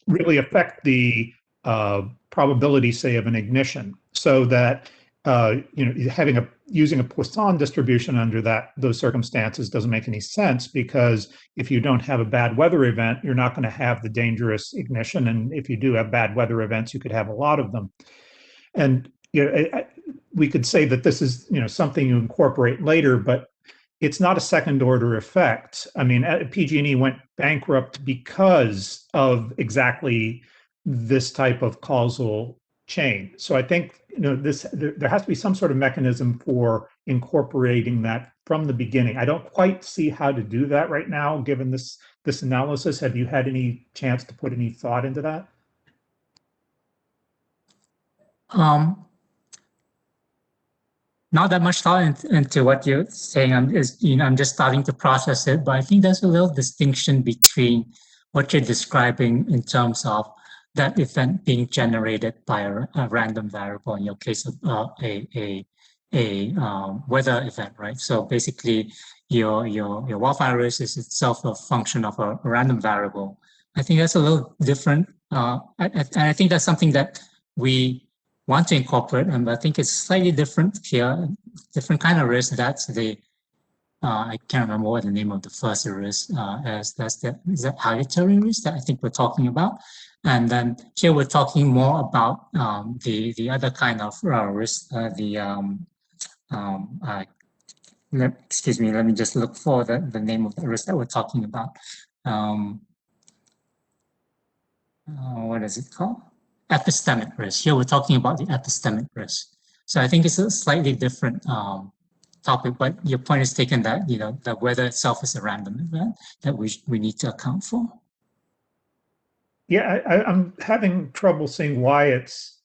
S10: really affect the probability, say, of an ignition. So that using a Poisson distribution under those circumstances doesn't make any sense, because if you don't have a bad weather event, you're not going to have the dangerous ignition, and if you do have bad weather events, you could have a lot of them. And we could say that this is something you incorporate later, but it's not a second order effect. I mean, PG&E went bankrupt because of exactly this type of causal chain. So I think there has to be some sort of mechanism for incorporating that from the beginning. I don't quite see how to do that right now, given this analysis. Have you had any chance to put any thought into that?
S3: Not that much thought into what you're saying. I'm just starting to process it, but I think there's a little distinction between what you're describing in terms of that event being generated by a random variable, in your case, a weather event, right? So basically, your wildfire risk is itself a function of a random variable. I think that's a little different, and I think that's something that we want to incorporate, and I think it's slightly different here, different kind of risk. That's the I can't remember what the name of the first risk is that aleatory risk that I think we're talking about. And then here we're talking more about the other kind of risk, excuse me, let me just look for the name of the risk that we're talking about. What is it called? Epistemic risk. Here we're talking about the epistemic risk. So I think it's a slightly different topic, but your point is taken that the weather itself is a random event that we need to account for.
S10: Yeah, I'm having trouble seeing why it's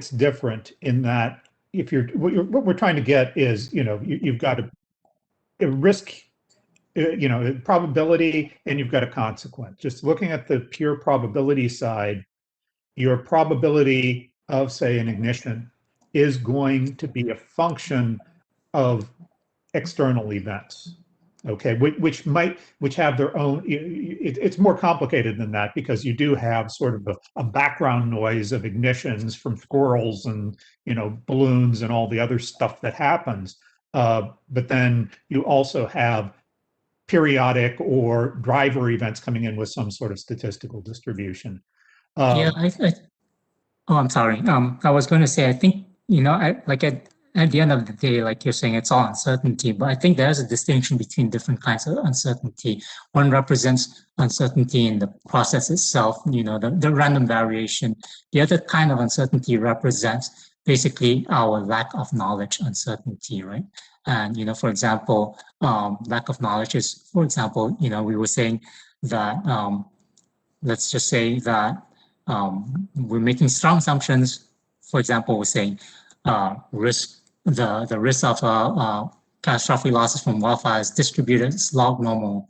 S10: different in that if what we're trying to get is you've got a risk, probability, and you've got a consequence. Just looking at the pure probability side, your probability of, say, an ignition is going to be a function of external events. Okay, which have their own. It's more complicated than that, because you do have sort of a background noise of ignitions from squirrels and balloons and all the other stuff that happens. But then you also have periodic or driver events coming in with some sort of statistical distribution.
S3: Yeah, I'm sorry. I was going to say, I think at the end of the day, like you're saying, it's all uncertainty, but I think there's a distinction between different kinds of uncertainty. One represents uncertainty in the process itself, the random variation. The other kind of uncertainty represents basically our lack of knowledge uncertainty, right? And, for example, lack of knowledge is, for example, we were saying that, let's just say that we're making strong assumptions. For example, we're saying the risk of catastrophic losses from wildfires distributed is log normal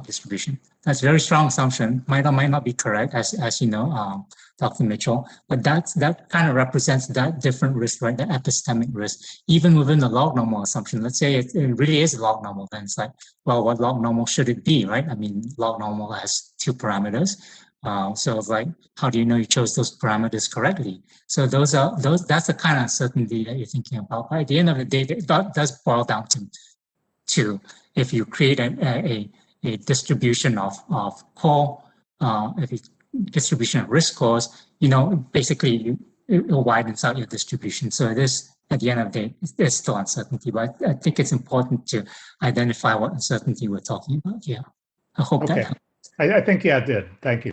S3: distribution. That's a very strong assumption. Might or might not be correct, as you know, Dr. Mitchell. But that kind of represents that different risk, right? The epistemic risk, even within the log normal assumption. Let's say it really is log normal. Then it's like, well, what log normal should it be, right? I mean, log normal has two parameters. So it's like, how do you know you chose those parameters correctly? So that's the kind of uncertainty that you're thinking about. But at the end of the day, that does boil down to if you create a distribution of distribution of risk scores, basically it widens out your distribution. So it is, at the end of the day, there's still uncertainty, but I think it's important to identify what uncertainty we're talking about here. I hope that helps.
S10: I think, yeah, it did. Thank you.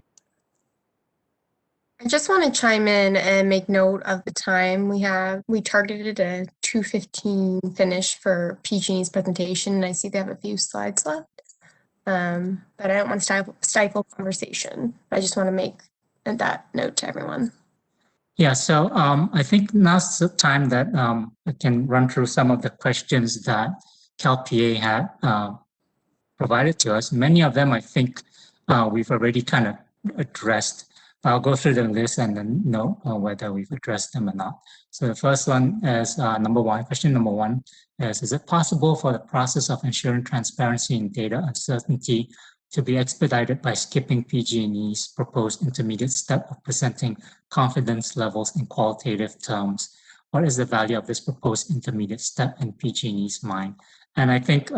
S1: I just want to chime in and make note of the time we have. We targeted a 2:15 finish for PG&E's presentation, and I see they have a few slides left. But I don't want to stifle conversation. I just want to make that note to everyone.
S3: Yeah, so I think now's the time that I can run through some of the questions that CalPA had provided to us. Many of them, I think, we've already kind of addressed. I'll go through the list and then know whether we've addressed them or not. So the first one is question number one is it possible for the process of ensuring transparency in data uncertainty to be expedited by skipping PG&E's proposed intermediate step of presenting confidence levels in qualitative terms? What is the value of this proposed intermediate step in PG&E's mind? And I think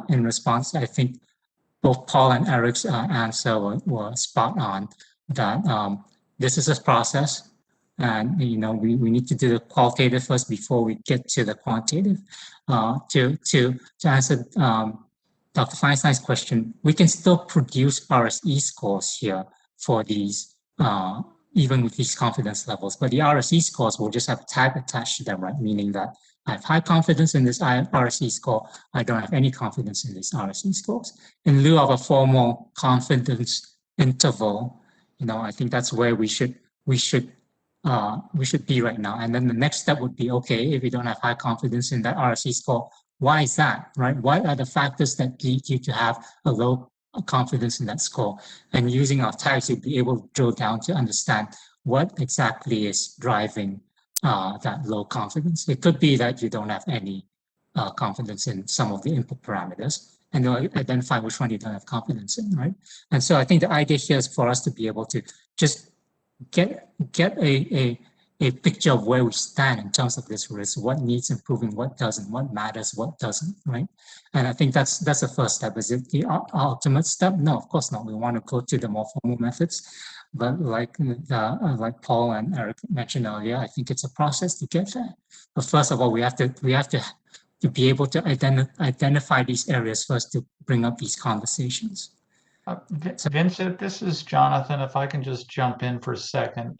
S3: in response, I think both Paul and Eric's answer were spot on that this is a process, and we need to do the qualitative first before we get to the quantitative. To answer Dr. Feinstein's question, we can still produce RSE scores here for these, even with these confidence levels, but the RSE scores will just have a tag attached to them, right? Meaning that I have high confidence in this RSE score, I don't have any confidence in these RSE scores. In lieu of a formal confidence interval, I think that's where we should be right now. And then the next step would be, okay, if we don't have high confidence in that RSE score, why is that, right? What are the factors that lead you to have a low confidence in that score? And using our tags, you'll be able to drill down to understand what exactly is driving that low confidence. It could be that you don't have any confidence in some of the input parameters, and you'll identify which one you don't have confidence in, right? And so I think the idea here is for us to be able to just get a picture of where we stand in terms of this risk, what needs improving, what doesn't, what matters, what doesn't, right? And I think that's the first step. Is it the ultimate step? No, of course not. We want to go to the more formal methods, but like Paul and Eric mentioned earlier, I think it's a process to get there. But first of all, we have to be able to identify these areas first to bring up these conversations.
S8: Vincent, this is Jonathan. If I can just jump in for a second.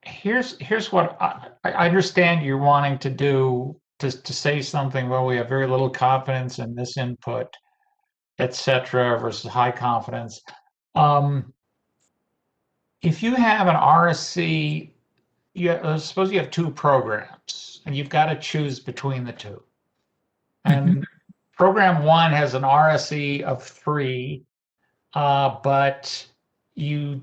S8: Here's what I understand you're wanting to do, to say something, well, we have very little confidence in this input, etc., versus high confidence. If you have an RSC, suppose you have two programs, and you've got to choose between the two. And program one has an RSE of 3, but you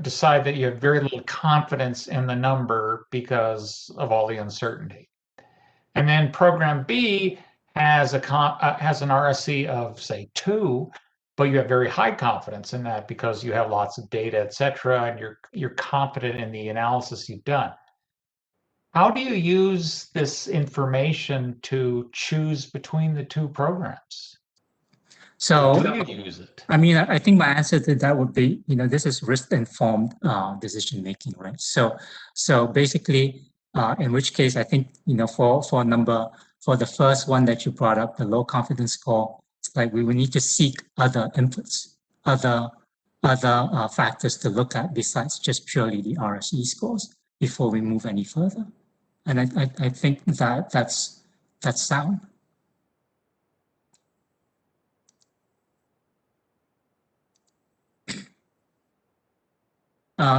S8: decide that you have very little confidence in the number because of all the uncertainty. And then program B has an RSE of, say, 2, but you have very high confidence in that because you have lots of data, et cetera, and you're confident in the analysis you've done. How do you use this information to choose between the two programs?
S3: So,
S8: do you use it?
S3: I mean, I think my answer to that would be, this is risk-informed decision making, right? So basically, in which case, I think, for the first one that you brought up, the low confidence score, it's like we will need to seek other inputs, other factors to look at besides just purely the RSE scores before we move any further. And I think that's sound.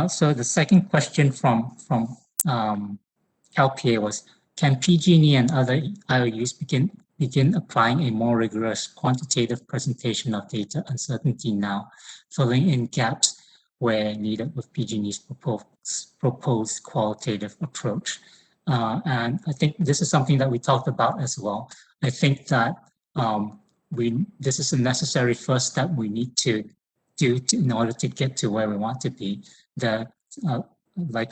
S3: So the second question from LPA was, can PG&E and other IOUs begin applying a more rigorous quantitative presentation of data uncertainty now, filling in gaps where needed with PG&E's proposed qualitative approach? And I think this is something that we talked about as well. I think that this is a necessary first step we need to do in order to get to where we want to be. That like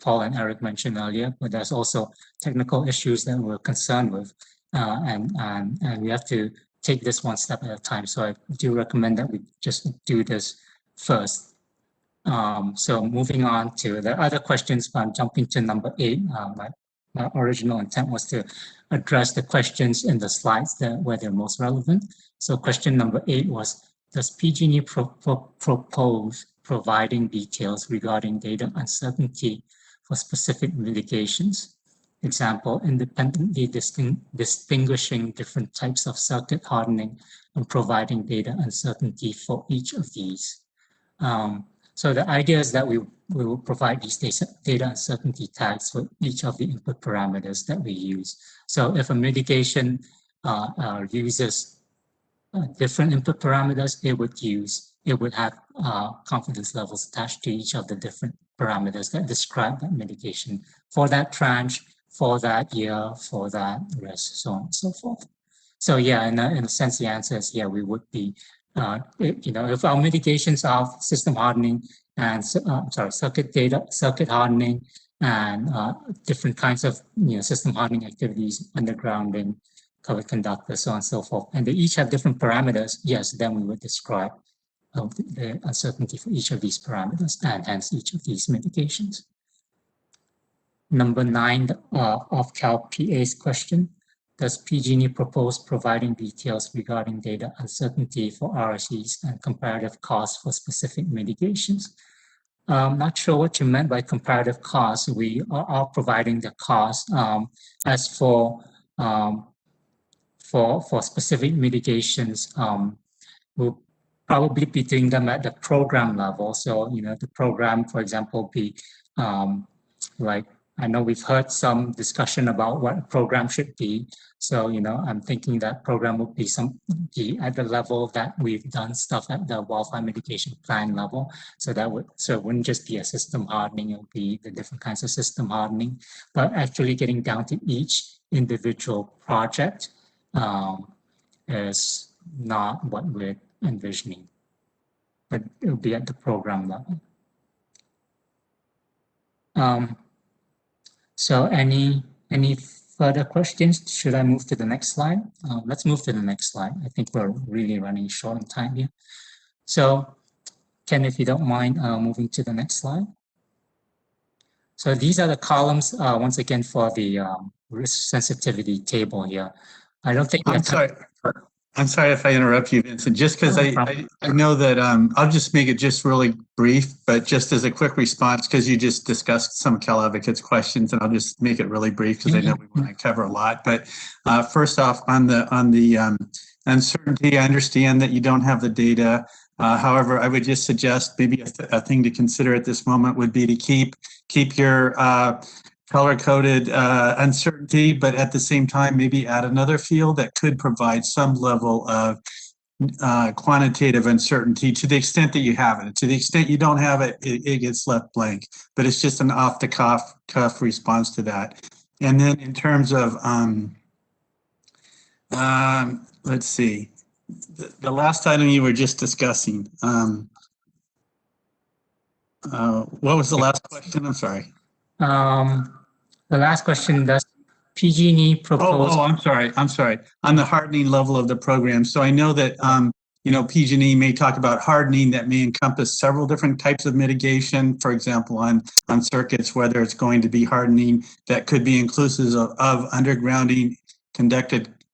S3: Paul and Eric mentioned earlier, but there's also technical issues that we're concerned with, and we have to take this one step at a time. So I do recommend that we just do this first. So moving on to the other questions, I'm jumping to number 8. My original intent was to address the questions in the slides where they're most relevant. So question number 8 was, does PG&E propose providing details regarding data uncertainty for specific litigations? example, independently distinguishing different types of circuit hardening and providing data uncertainty for each of these. So the idea is that we will provide these data uncertainty tags for each of the input parameters that we use. So if a mitigation uses different input parameters, it would have confidence levels attached to each of the different parameters that describe that mitigation for that tranche, for that year, for that risk, so on and so forth. So yeah, in a sense, the answer is yeah, we would be, if our mitigations are system hardening and circuit hardening and different kinds of system hardening activities, undergrounding, covered conductor, so on and so forth, and they each have different parameters, yes, then we would describe the uncertainty for each of these parameters and hence each of these mitigations. Number 9 of Cal PA's question. Does PG&E propose providing details regarding data uncertainty for RSEs and comparative costs for specific mitigations? I'm not sure what you meant by comparative costs. We are providing the cost. As for specific mitigations, we'll probably be doing them at the program level. So, the program, for example, be like, I know we've heard some discussion about what a program should be. So, I'm thinking that program would be at the level that we've done stuff at the wildfire mitigation plan level. So it wouldn't just be a system hardening, it would be the different kinds of system hardening, but actually getting down to each individual project is not what we're envisioning, but it would be at the program level. So any further questions? Should I move to the next slide? Let's move to the next slide. I think we're really running short on time here. So Ken, if you don't mind moving to the next slide. So these are the columns, once again, for the risk sensitivity table here. I don't think
S11: I'm sorry if I interrupt you, Vincent, just because I know that I'll just make it just really brief, but just as a quick response, because you just discussed some Cal Advocates questions, and I'll just make it really brief because I know we want to cover a lot. But first off, on the uncertainty, I understand that you don't have the data. However, I would just suggest maybe a thing to consider at this moment would be to keep your color-coded uncertainty, but at the same time, maybe add another field that could provide some level of quantitative uncertainty to the extent that you have it. To the extent you don't have it, it gets left blank, but it's just an off-the-cuff response to that. And then in terms of, let's see, the last item you were just discussing, what was the last question? I'm sorry.
S3: The last question, does PG&E propose?
S11: I'm sorry. On the hardening level of the program. So I know that, PG&E may talk about hardening that may encompass several different types of mitigation, for example, on circuits, whether it's going to be hardening that could be inclusive of undergrounding,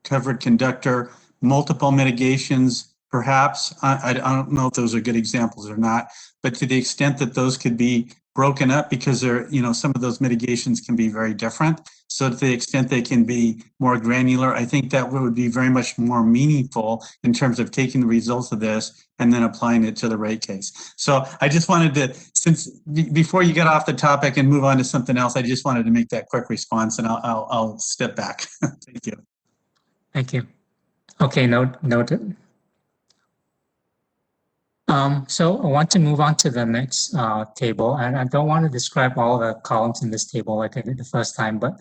S11: covered conductor, multiple mitigations, perhaps. I don't know if those are good examples or not, but to the extent that those could be broken up, because they're, some of those mitigations can be very different. So to the extent they can be more granular, I think that would be very much more meaningful in terms of taking the results of this and then applying it to the rate case. So I just wanted to, since before you get off the topic and move on to something else, I just wanted to make that quick response, and I'll step back. Thank you.
S3: Thank you. Okay, noted. So I want to move on to the next table, and I don't want to describe all the columns in this table like I did the first time, but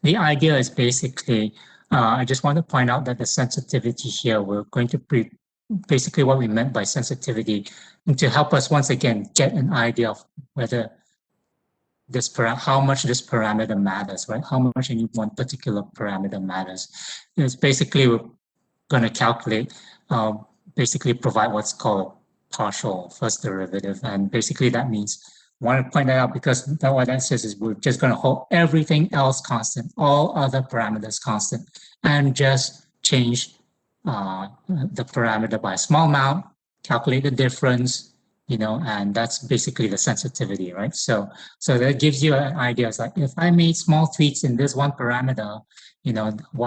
S3: the idea is basically, I just want to point out that the sensitivity here, we're going to be basically what we meant by sensitivity, and to help us once again get an idea of whether how much this parameter matters, right? How much any one particular parameter matters. It's basically we're going to calculate, basically provide what's called partial first derivative, and basically that means I want to point that out because what that says is we're just going to hold everything else constant, all other parameters constant, and just change the parameter by a small amount, calculate the difference, and that's basically the sensitivity, right? So that gives you an idea. It's like, if I made small tweaks in this one parameter,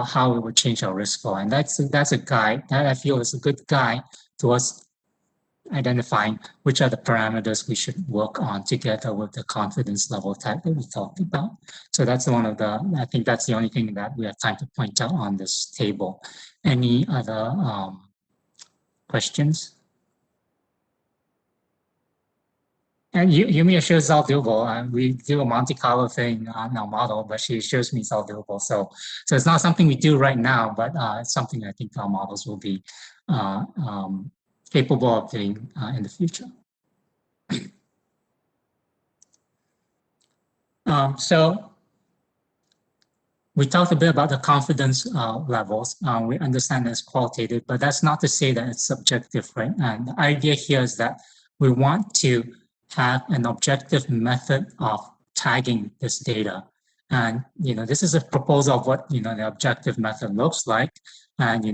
S3: how it would change our risk score. And that's a guide that I feel is a good guide to us identifying which are the parameters we should work on together with the confidence level type that we talked about. So that's I think that's the only thing that we have time to point out on this table. Any other questions? And Yumi shows all doable. We do a Monte Carlo thing on our model, but she shows me it's all doable. So it's not something we do right now, but it's something I think our models will be capable of doing in the future. So we talked a bit about the confidence levels. We understand it's qualitative, but that's not to say that it's subjective, right? And the idea here is that we want to have an objective method of tagging this data. And, this is a proposal of what, the objective method looks like. And,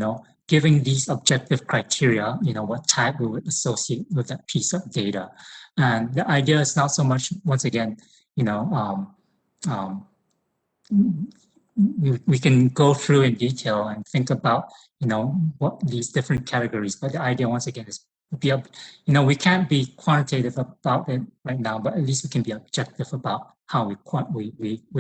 S3: giving these objective criteria, what tag we would associate with that piece of data. And the idea is not so much, once again, we can go through in detail and think about, what these different categories, but the idea once again is we can't be quantitative about it right now, but at least we can be objective about how we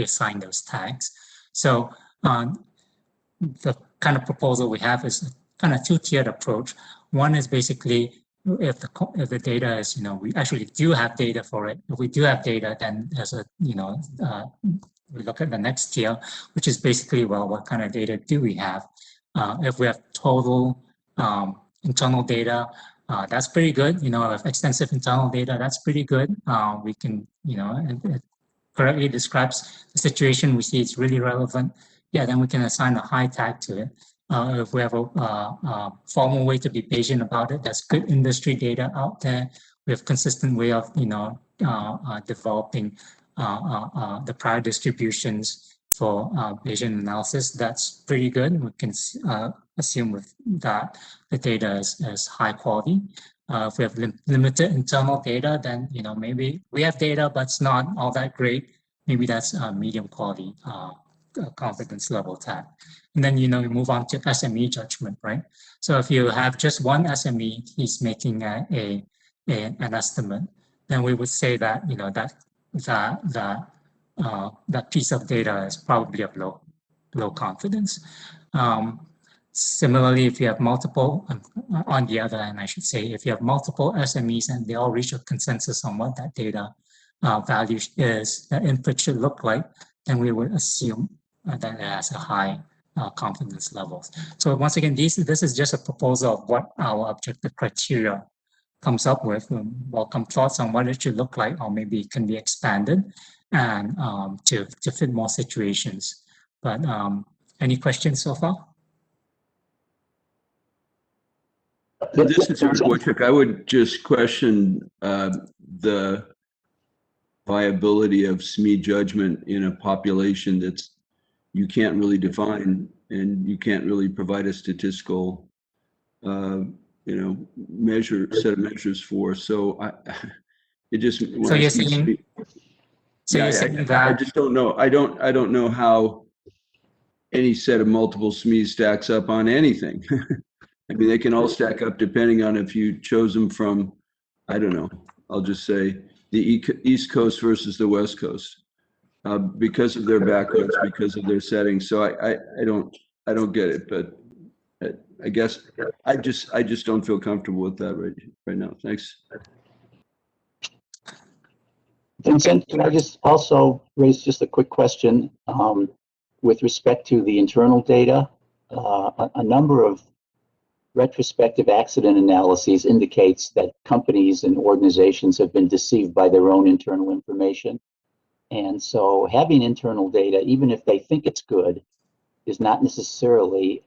S3: assign those tags. So the kind of proposal we have is a kind of two-tiered approach. One is basically if the data is, we actually do have data for it. If we do have data, then there's a, we look at the next tier, which is basically, well, what kind of data do we have? If we have total internal data, that's pretty good. If extensive internal data, that's pretty good. We can, it correctly describes the situation. We see it's really relevant. Yeah, then we can assign a high tag to it. If we have a formal way to be patient about it, there's good industry data out there. We have consistent way of, developing the prior distributions for Bayesian analysis. That's pretty good. We can assume with that the data is high quality. If we have limited internal data, then maybe we have data, but it's not all that great. Maybe that's a medium quality confidence level tag. And then we move on to SME judgment, right? So if you have just one SME, he's making an estimate, then we would say that that piece of data is probably of low confidence. Similarly, if you have multiple, on the other hand, I should say, if you have multiple SMEs and they all reach a consensus on what that data value is, that input should look like, then we would assume that it has a high confidence levels. So once again, this is just a proposal of what our objective criteria comes up with. Welcome thoughts on what it should look like, or maybe it can be expanded and to fit more situations. But any questions so far?
S4: This is Eric Wojcik. I would just question the viability of SME judgment in a population that's you can't really define, and you can't really provide a statistical set of measures for. So it just,
S3: so you're saying,
S4: I just don't know. I don't know how any set of multiple SMEs stacks up on anything. I mean, they can all stack up depending on if you chose them from, I don't know, I'll just say the East Coast versus the West Coast, because of their backgrounds, because of their settings. So I don't get it, but I guess I just don't feel comfortable with that right now. Thanks.
S9: Vincent, can I just also raise just a quick question with respect to the internal data? A number of retrospective accident analyses indicates that companies and organizations have been deceived by their own internal information. And so having internal data, even if they think it's good, is not necessarily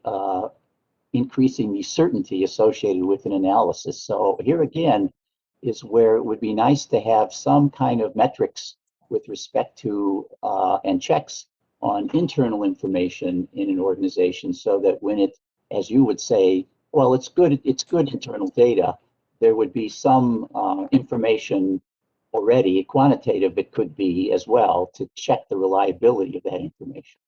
S9: increasing the certainty associated with an analysis. So here again is where it would be nice to have some kind of metrics with respect to and checks on internal information in an organization, so that when it, as you would say, well, it's good internal data, there would be some information already, quantitative it could be as well, to check the reliability of that information.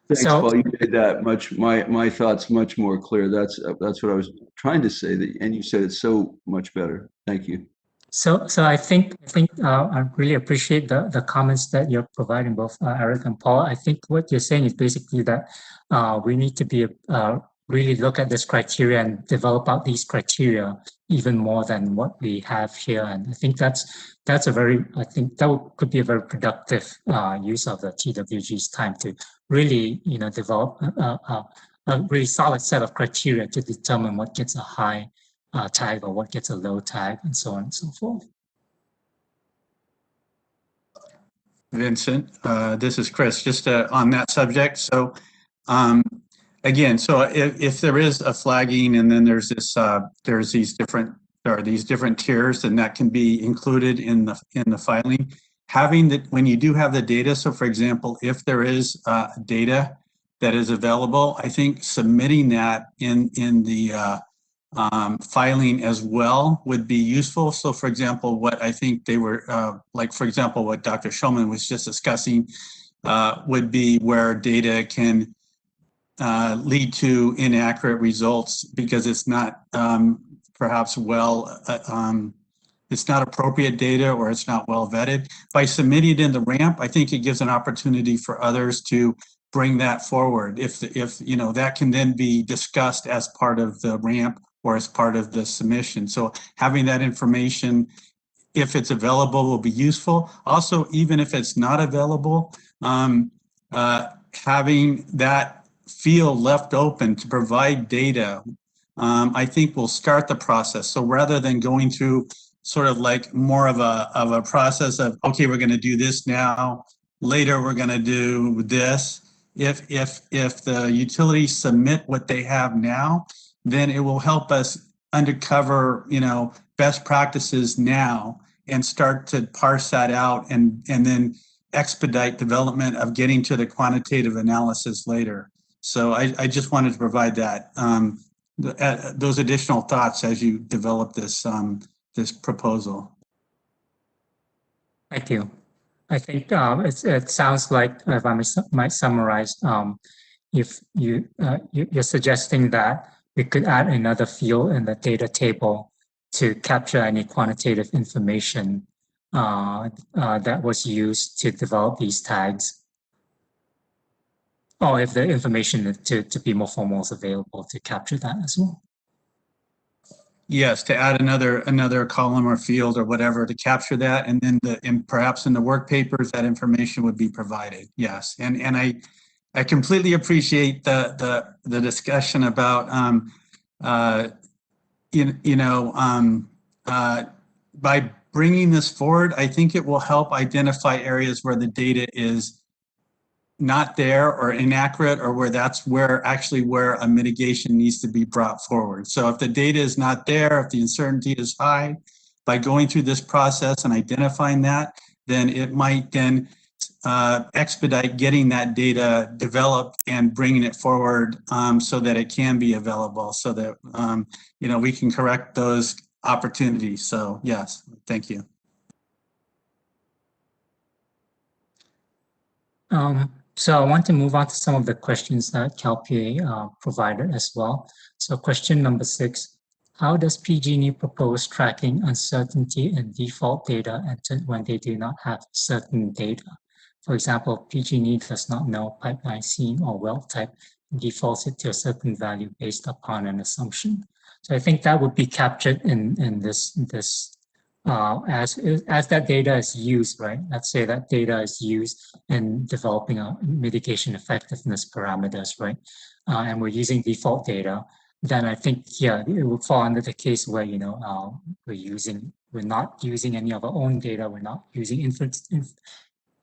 S4: Thanks,
S3: So-
S4: Paul. You made that my thoughts much more clear. That's what I was trying to say, and you said it so much better. Thank you.
S3: So I think I really appreciate the comments that you're providing, both Eric and Paul. I think what you're saying is basically that we need to be really look at this criteria and develop out these criteria even more than what we have here. And I think I think that could be a very productive use of the TWG's time to really, develop a really solid set of criteria to determine what gets a high tag or what gets a low tag, and so on and so forth.
S11: Vincent, this is Chris, just on that subject. So again, so if there is a flagging and then there's these different tiers, then that can be included in the filing. Having that, when you do have the data, so for example, if there is data that is available, I think submitting that in the filing as well would be useful. So for example, what I think they were, like for example, what Dr. Shulman was just discussing would be where data can lead to inaccurate results because it's not perhaps it's not appropriate data or it's not well vetted. By submitting it in the ramp, I think it gives an opportunity for others to bring that forward. If that can then be discussed as part of the ramp or as part of the submission. So having that information, if it's available, will be useful. Also, even if it's not available, having that field left open to provide data, I think will start the process. So rather than going through sort of like more of a process of, okay, we're going to do this now, later we're going to do this. If the utilities submit what they have now, then it will help us uncover, best practices now and start to parse that out and then expedite development of getting to the quantitative analysis later. So I just wanted to provide that, those additional thoughts as you develop this proposal.
S3: Thank you. I think it sounds like, if I might summarize, if you're suggesting that we could add another field in the data table to capture any quantitative information that was used to develop these tags, or if the information to be more formal is available to capture that as well.
S11: Yes, to add another column or field or whatever to capture that, and then perhaps in the work papers that information would be provided. Yes, and I completely appreciate the discussion about by bringing this forward, I think it will help identify areas where the data is not there or inaccurate, or where where a mitigation needs to be brought forward. So if the data is not there, if the uncertainty is high, by going through this process and identifying that, then it might then expedite getting that data developed and bringing it forward so that it can be available, so that we can correct those opportunities. So yes, thank you.
S3: So I want to move on to some of the questions that CalPA provided as well. So question number 6, how does PG&E propose tracking uncertainty in default data entered when they do not have certain data? For example, PG&E does not know pipeline seam or well type, and defaults it to a certain value based upon an assumption. So I think that would be captured in this as that data is used, right? Let's say that data is used in developing a mitigation effectiveness parameters, right? And we're using default data, then I think, yeah, it would fall under the case where, we're not using any of our own data, we're not using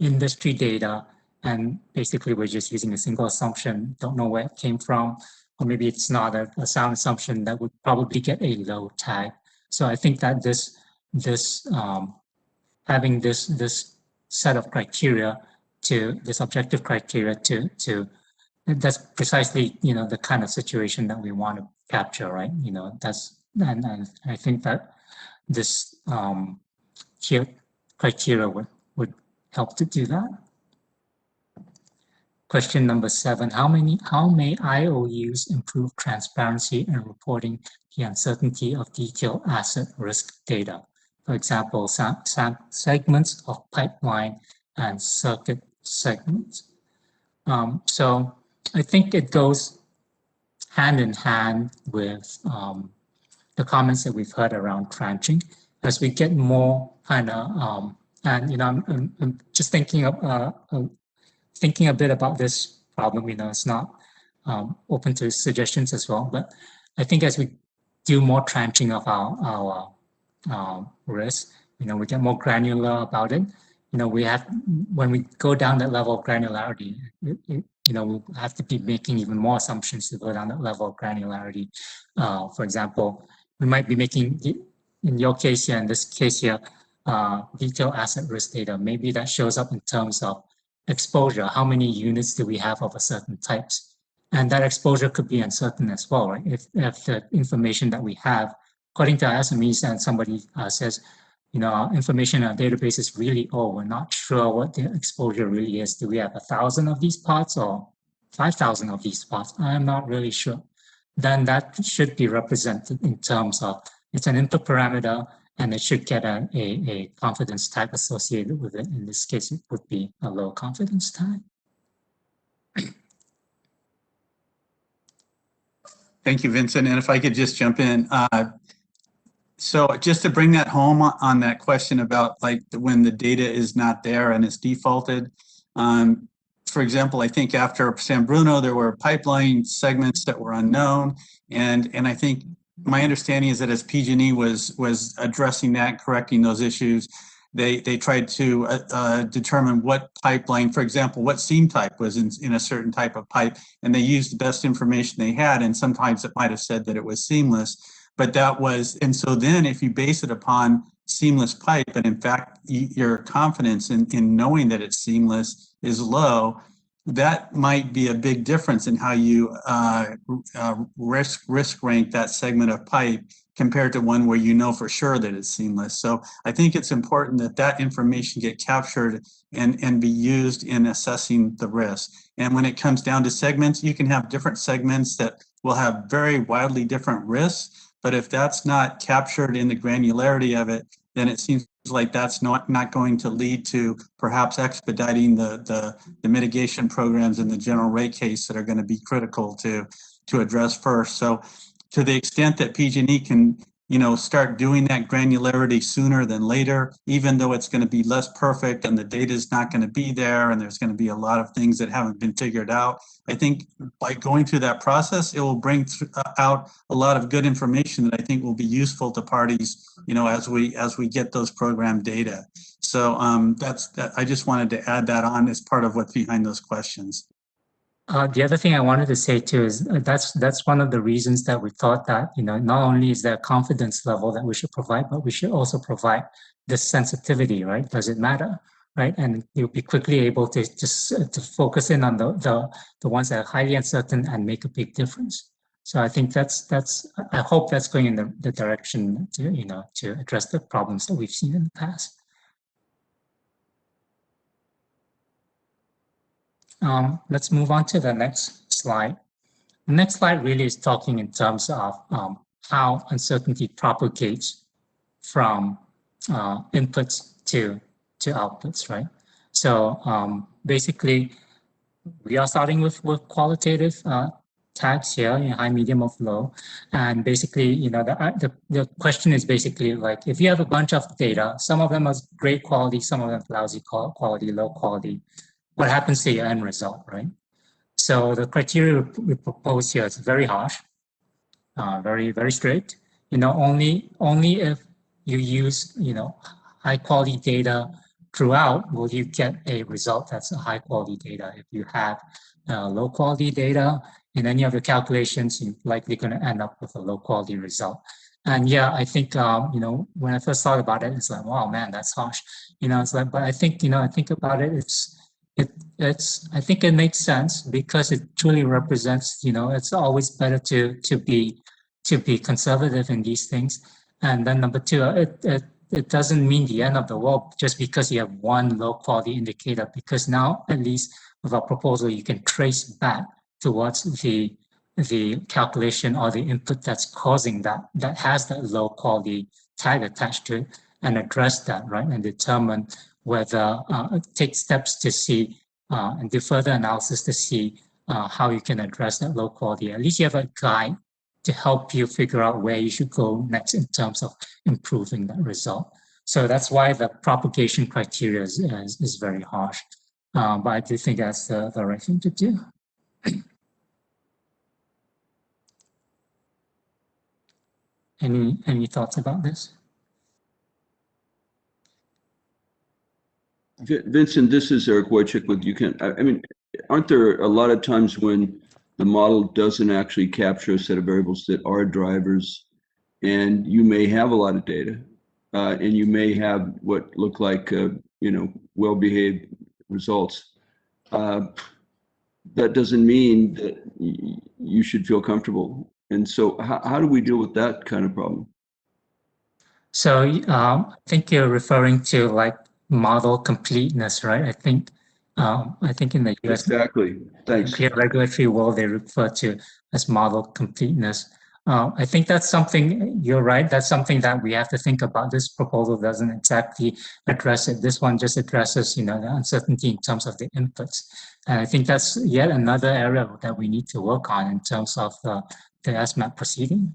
S3: industry data, and basically we're just using a single assumption, don't know where it came from, or maybe it's not a sound assumption that would probably get a low tag. So I think that having this set of criteria this objective criteria that's precisely the kind of situation that we want to capture, right? and I think that this tier criteria would help to do that. Question number 7, how may IOUs improve transparency and reporting the uncertainty of detailed asset risk data? For example, segments of pipeline and circuit segments. So I think it goes hand in hand with the comments that we've heard around tranching. As we get more kind of, and you know, I'm just thinking a bit about this problem. You know, it's not open to suggestions as well. But I think as we do more tranching of our risk, you know, we get more granular about it. You know, when we go down that level of granularity, you know, we'll have to be making even more assumptions to go down that level of granularity. For example, we might be making, in your case here, in this case here, detailed asset risk data. Maybe that shows up in terms of exposure. How many units do we have of a certain types? And that exposure could be uncertain as well, right? If the information that we have, according to our SMEs, and somebody says, you know, our information in our database is really old. We're not sure what the exposure really is. Do we have 1,000 of these parts or 5,000 of these parts? I'm not really sure. Then that should be represented in terms of, it's an input parameter, and it should get a confidence type associated with it. In this case, it would be a low confidence type.
S11: Thank you, Vincent. And if I could just jump in. So just to bring that home on that question about like when the data is not there and it's defaulted. For example, I think after San Bruno, there were pipeline segments that were unknown. And I think my understanding is that as PG&E was addressing that, correcting those issues, they tried to determine what pipeline, for example, what seam type was in a certain type of pipe, and they used the best information they had, and sometimes it might have said that it was seamless, but that was, and so then if you base it upon seamless pipe, and in fact, your confidence in knowing that it's seamless is low, that might be a big difference in how you risk rank that segment of pipe compared to one where you know for sure that it's seamless. So I think it's important that that information get captured and be used in assessing the risk. And when it comes down to segments, you can have different segments that will have very wildly different risks, but if that's not captured in the granularity of it, then it seems like that's not going to lead to perhaps expediting the mitigation programs in the general rate case that are going to be critical to address first. So to the extent that PG&E can, you know, start doing that granularity sooner than later, even though it's going to be less perfect and the data is not going to be there and there's going to be a lot of things that haven't been figured out, I think by going through that process, it will bring out a lot of good information that I think will be useful to parties, you know, as we get those program data. So I just wanted to add that on as part of what's behind those questions.
S3: The other thing I wanted to say too is that's one of the reasons that we thought that, you know, not only is there a confidence level that we should provide, but we should also provide the sensitivity, right? Does it matter, right? And you'll be quickly able to just to focus in on the ones that are highly uncertain and make a big difference. So I think I hope that's going in the direction to, you know, to address the problems that we've seen in the past. Let's move on to the next slide. The next slide really is talking in terms of how uncertainty propagates from inputs to outputs, right? So basically, we are starting with qualitative tags here, you know, high, medium, or low. And basically, you know, the question is basically like, if you have a bunch of data, some of them are great quality, some of them lousy quality, low quality, what happens to your end result, right? So the criteria we propose here is very harsh, very, very strict. You know, only if you use, you know, high quality data throughout will you get a result that's a high quality data. If you have low quality data in any of your calculations, you're likely going to end up with a low quality result. And yeah, I think, you know, when I first thought about it, it's like, wow, man, that's harsh. You know, it's like, but I think, you know, I think about it, I think it makes sense because it truly represents, you know, it's always better to be to be conservative in these things. And then number two, it doesn't mean the end of the world just because you have one low quality indicator, because now at least with our proposal, you can trace back towards the calculation or the input that's causing that has that low quality tag attached to it, and address that, right? And determine whether, take steps to see and do further analysis to see how you can address that low quality. At least you have a guide to help you figure out where you should go next in terms of improving that result. So that's why the propagation criteria is very harsh. But I do think that's the right thing to do. Any thoughts about this?
S4: Vincent, this is Eric Wojcik with UCAN. I mean, aren't there a lot of times when the model doesn't actually capture a set of variables that are drivers, and you may have a lot of data, and you may have what look like, well-behaved results. That doesn't mean that you should feel comfortable. And so how do we deal with that kind of problem?
S3: So I think you're referring to like model completeness, right? I think in the US
S4: Exactly. Thanks.
S3: regulatory world, they refer to as model completeness. I think that's something, you're right, that's something that we have to think about. This proposal doesn't exactly address it. This one just addresses, the uncertainty in terms of the inputs. And I think that's yet another area that we need to work on in terms of the SMAP proceeding.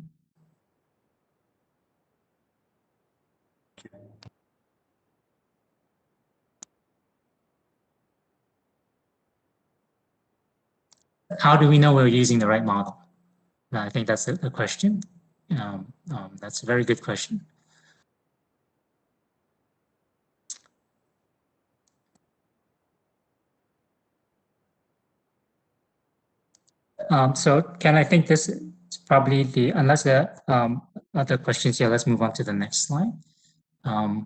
S3: How do we know we're using the right model? I think that's a question. That's a very good question. So Ken, I think this is probably unless there are other questions here, let's move on to the next slide. I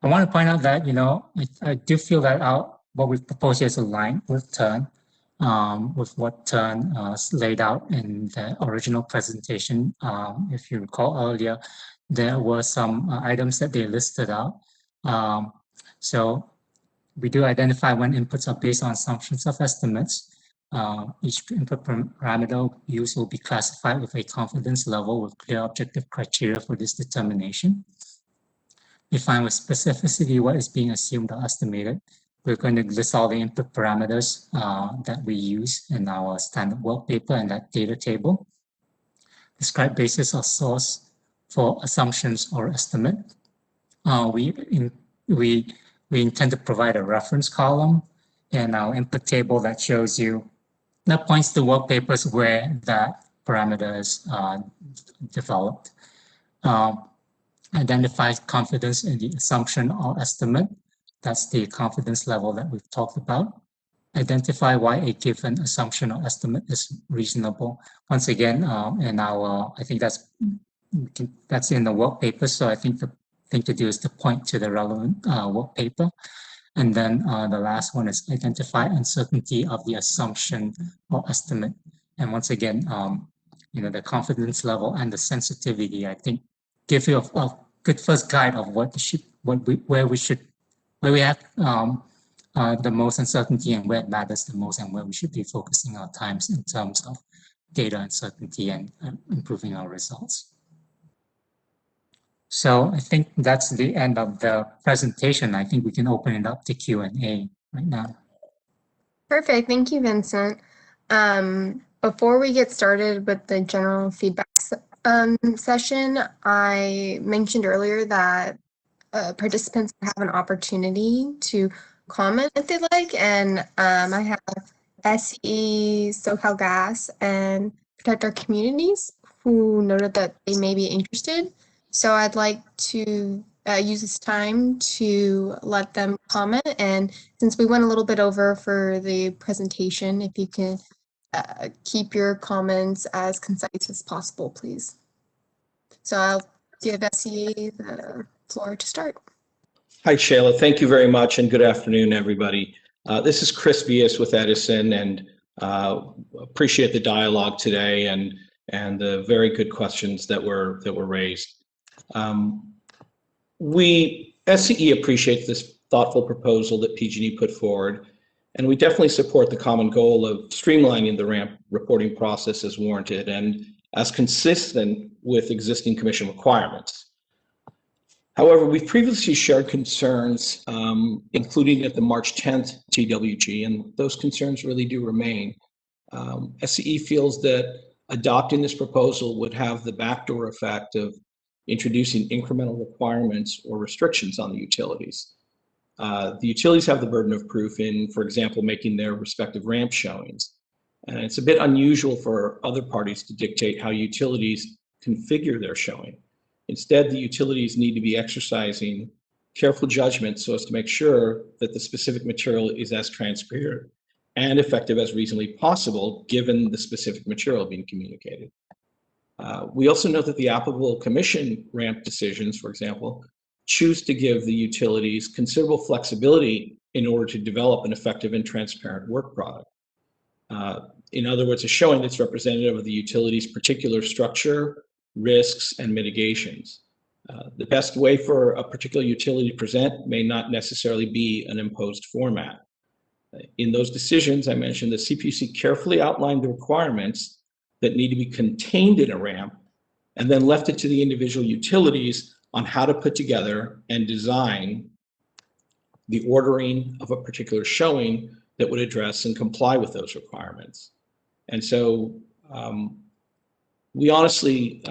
S3: want to point out that, I do feel that what we've proposed here is aligned with TURN, with what TURN laid out in the original presentation. If you recall earlier, there were some items that they listed out. So we do identify when inputs are based on assumptions of estimates. Each input parameter used will be classified with a confidence level with clear objective criteria for this determination. Define with specificity what is being assumed or estimated. We're going to list all the input parameters that we use in our standard work paper and that data table. Describe basis or source for assumptions or estimate. We intend to provide a reference column in our input table that shows you, that points to work papers where that parameter is developed. Identify confidence in the assumption or estimate. That's the confidence level that we've talked about. Identify why a given assumption or estimate is reasonable. Once again, I think that's in the work paper. So I think the thing to do is to point to the relevant work paper. And then the last one is identify uncertainty of the assumption or estimate. And once again, the confidence level and the sensitivity, I think, give you a good first guide of where we have the most uncertainty and where it matters the most and where we should be focusing our times in terms of data uncertainty and improving our results. So I think that's the end of the presentation. I think we can open it up to Q&A right now.
S1: Perfect. Thank you, Vincent. Before we get started with the general feedback session, I mentioned earlier that participants have an opportunity to comment if they'd like, and I have SE, SoCal Gas, and Protect Our Communities who noted that they may be interested. So I'd like to use this time to let them comment. And since we went a little bit over for the presentation, if you can keep your comments as concise as possible, please. So I'll give SE the floor to start.
S12: Hi, Shayla. Thank you very much, and good afternoon, everybody. This is Chris Vias with Edison, and appreciate the dialogue today. And and the very good questions that were raised. We, SCE, appreciates this thoughtful proposal that PG&E put forward, and we definitely support the common goal of streamlining the ramp reporting process as warranted and as consistent with existing commission requirements. However, we've previously shared concerns, including at the March 10th TWG, and those concerns really do remain. SCE feels that adopting this proposal would have the backdoor effect of introducing incremental requirements or restrictions on the utilities. The utilities have the burden of proof in, for example, making their respective ramp showings. And it's a bit unusual for other parties to dictate how utilities configure their showing. Instead, the utilities need to be exercising careful judgment so as to make sure that the specific material is as transparent and effective as reasonably possible, given the specific material being communicated. We also note that the applicable commission ramp decisions, for example, choose to give the utilities considerable flexibility in order to develop an effective and transparent work product. In other words, a showing that's representative of the utility's particular structure, risks, and mitigations. The best way for a particular utility to present may not necessarily be an imposed format. In those decisions, I mentioned the CPUC carefully outlined the requirements that need to be contained in a ramp and then left it to the individual utilities on how to put together and design the ordering of a particular showing that would address and comply with those requirements. And so we honestly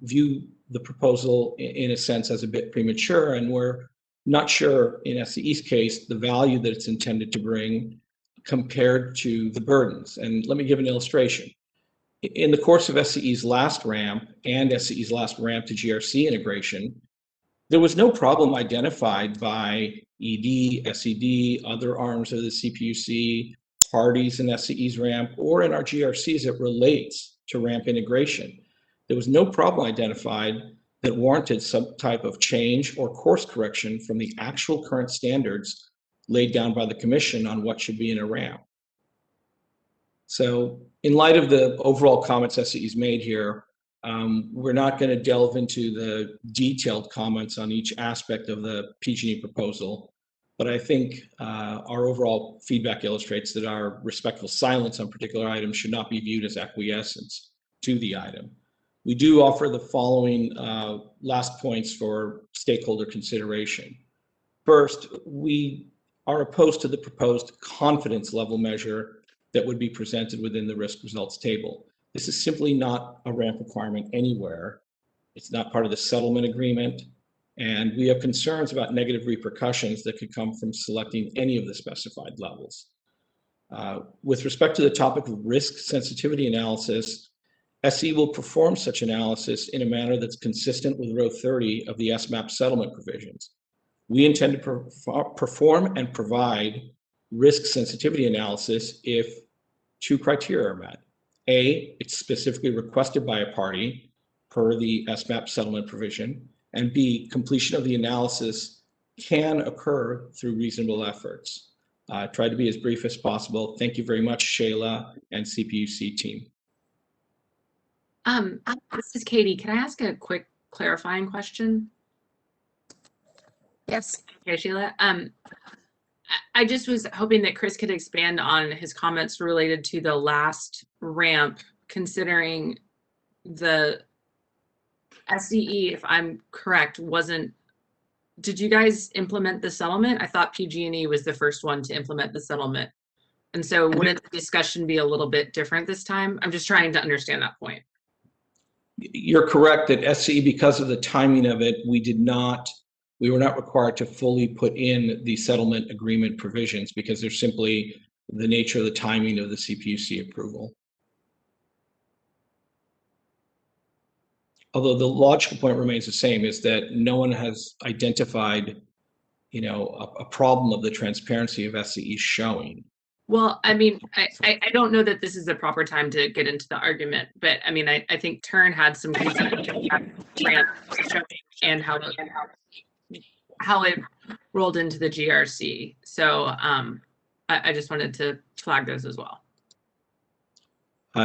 S12: view the proposal in a sense as a bit premature, and we're not sure in SCE's case the value that it's intended to bring compared to the burdens. And let me give an illustration. In the course of SCE's last ramp and SCE's last ramp to GRC integration, there was no problem identified by ED, SED, other arms of the CPUC, parties in SCE's ramp, or in our GRCs that relates to ramp integration. There was no problem identified that warranted some type of change or course correction from the actual current standards laid down by the commission on what should be in a ramp. So in light of the overall comments SCE's made here, we're not going to delve into the detailed comments on each aspect of the PG&E proposal, but I think our overall feedback illustrates that our respectful silence on particular items should not be viewed as acquiescence to the item. We do offer the following last points for stakeholder consideration. First, we are opposed to the proposed confidence level measure that would be presented within the risk results table. This is simply not a ramp requirement anywhere. It's not part of the settlement agreement, and we have concerns about negative repercussions that could come from selecting any of the specified levels. With respect to the topic of risk sensitivity analysis, SCE will perform such analysis in a manner that's consistent with row 30 of the SMAP settlement provisions. We intend to perform and provide risk sensitivity analysis if two criteria are met. A, it's specifically requested by a party per the SMAP settlement provision, and B, completion of the analysis can occur through reasonable efforts. Try to be as brief as possible. Thank you very much, Shayla and CPUC team.
S5: This is Katie. Can I ask a quick clarifying question?
S1: Yes.
S5: Okay, Sheila. I just was hoping that Chris could expand on his comments related to the last ramp, considering the SCE, if I'm correct, did you guys implement the settlement? I thought PG&E was the first one to implement the settlement. And so wouldn't the discussion be a little bit different this time? I'm just trying to understand that point.
S12: You're correct that SCE, because of the timing of it, we were not required to fully put in the settlement agreement provisions because they're simply the nature of the timing of the CPUC approval. Although the logical point remains the same, is that no one has identified, a problem of the transparency of SCE showing.
S5: Well, I mean, I don't know that this is the proper time to get into the argument, but I mean, I think Tern had some concerns and how it rolled into the GRC. So I just wanted to flag those as well.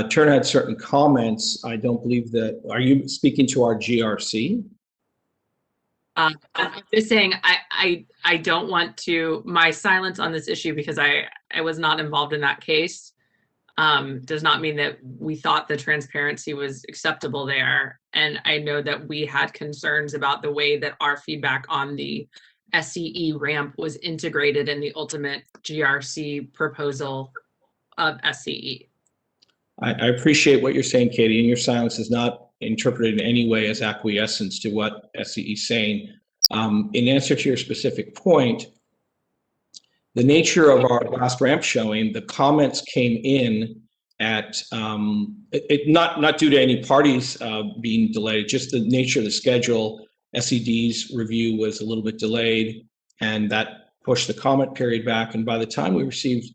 S12: Turner had certain comments. I don't believe that, are you speaking to our GRC?
S5: I'm just saying, I don't want to, my silence on this issue, because I was not involved in that case, does not mean that we thought the transparency was acceptable there. And I know that we had concerns about the way that our feedback on the SCE ramp was integrated in the ultimate GRC proposal of SCE.
S12: I appreciate what you're saying, Katie, and your silence is not interpreted in any way as acquiescence to what SCE is saying. In answer to your specific point, the nature of our last ramp showing, the comments came in at, not due to any parties being delayed, just the nature of the schedule. SED's review was a little bit delayed, and that pushed the comment period back. And by the time we received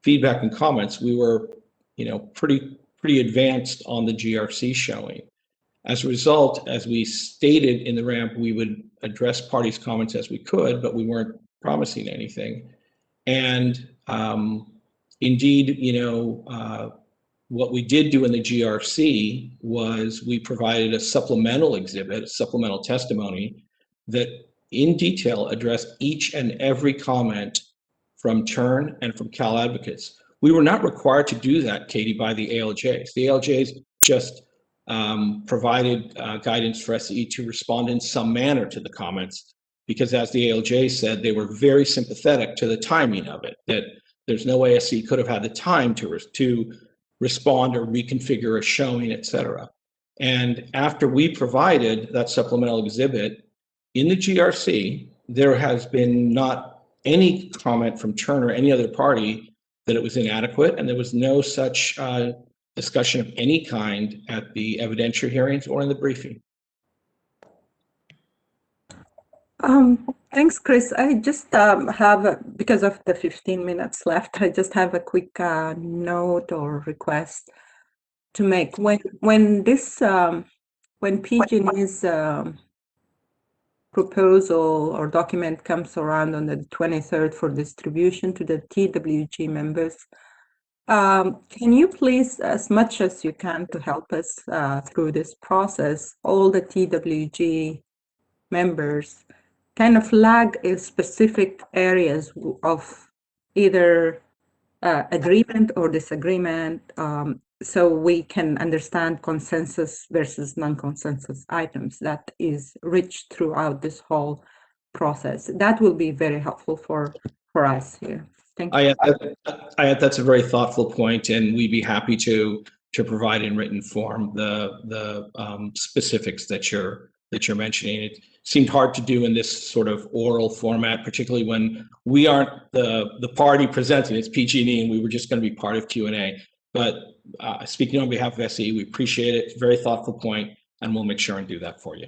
S12: feedback and comments, we were, pretty advanced on the GRC showing. As a result, as we stated in the ramp, we would address parties' comments as we could, but we weren't promising anything. And indeed, what we did do in the GRC was we provided a supplemental exhibit, supplemental testimony that in detail addressed each and every comment from TURN and from Cal Advocates. We were not required to do that, Katie, by the ALJs. The ALJs just provided guidance for SCE to respond in some manner to the comments, because as the ALJ said, they were very sympathetic to the timing of it, that there's no way SCE could have had the time to respond or reconfigure a showing, et cetera. And after we provided that supplemental exhibit in the GRC, there has been not any comment from TURN or any other party that it was inadequate, and there was no such discussion of any kind at the evidentiary hearings or in the briefing.
S13: Thanks, Chris. I just have, because of the 15 minutes left, I just have a quick note or request to make. When PG&E's proposal or document comes around on the 23rd for distribution to the TWG members, can you please, as much as you can to help us through this process, all the TWG members kind of flag specific areas of either agreement or disagreement, so we can understand consensus versus non-consensus items that is rich throughout this whole process. That will be very helpful for us here. Thank you.
S12: That's a very thoughtful point, and we'd be happy to provide in written form the specifics that you're mentioning. It seemed hard to do in this sort of oral format, particularly when we aren't the party presenting. It's PG&E, and we were just going to be part of Q&A. But speaking on behalf of SCE, we appreciate it. It's a very thoughtful point, and we'll make sure and do that for you.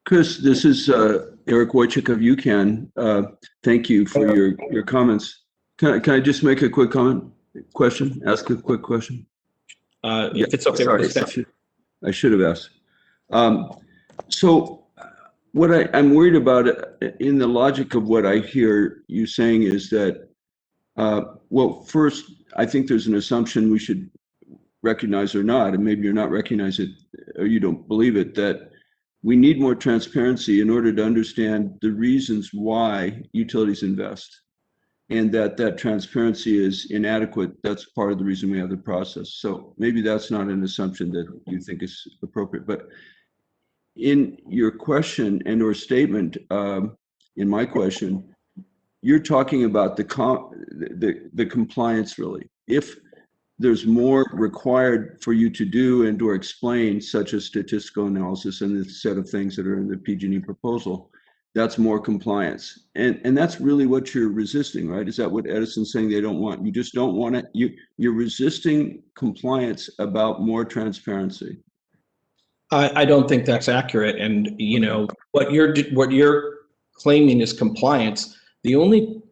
S4: Chris, this is Eric Wojcik of UCAN. Thank you for your comments. Can I just make a quick question? Ask a quick question?
S12: If it's okay.
S4: Sorry, I should have asked. So what I'm worried about in the logic of what I hear you saying is that, well, first, I think there's an assumption we should recognize or not, and maybe you're not recognize it or you don't believe it, that we need more transparency in order to understand the reasons why utilities invest, and that transparency is inadequate. That's part of the reason we have the process. So maybe that's not an assumption that you think is appropriate. But in your question and or statement, in my question, you're talking about the compliance, really. If there's more required for you to do and or explain, such as statistical analysis and the set of things that are in the PG&E proposal, that's more compliance. And that's really what you're resisting, right? Is that what Edison's saying they don't want? You just don't want it. You're resisting compliance about more transparency.
S12: I don't think that's accurate. And what you're claiming is compliance. The only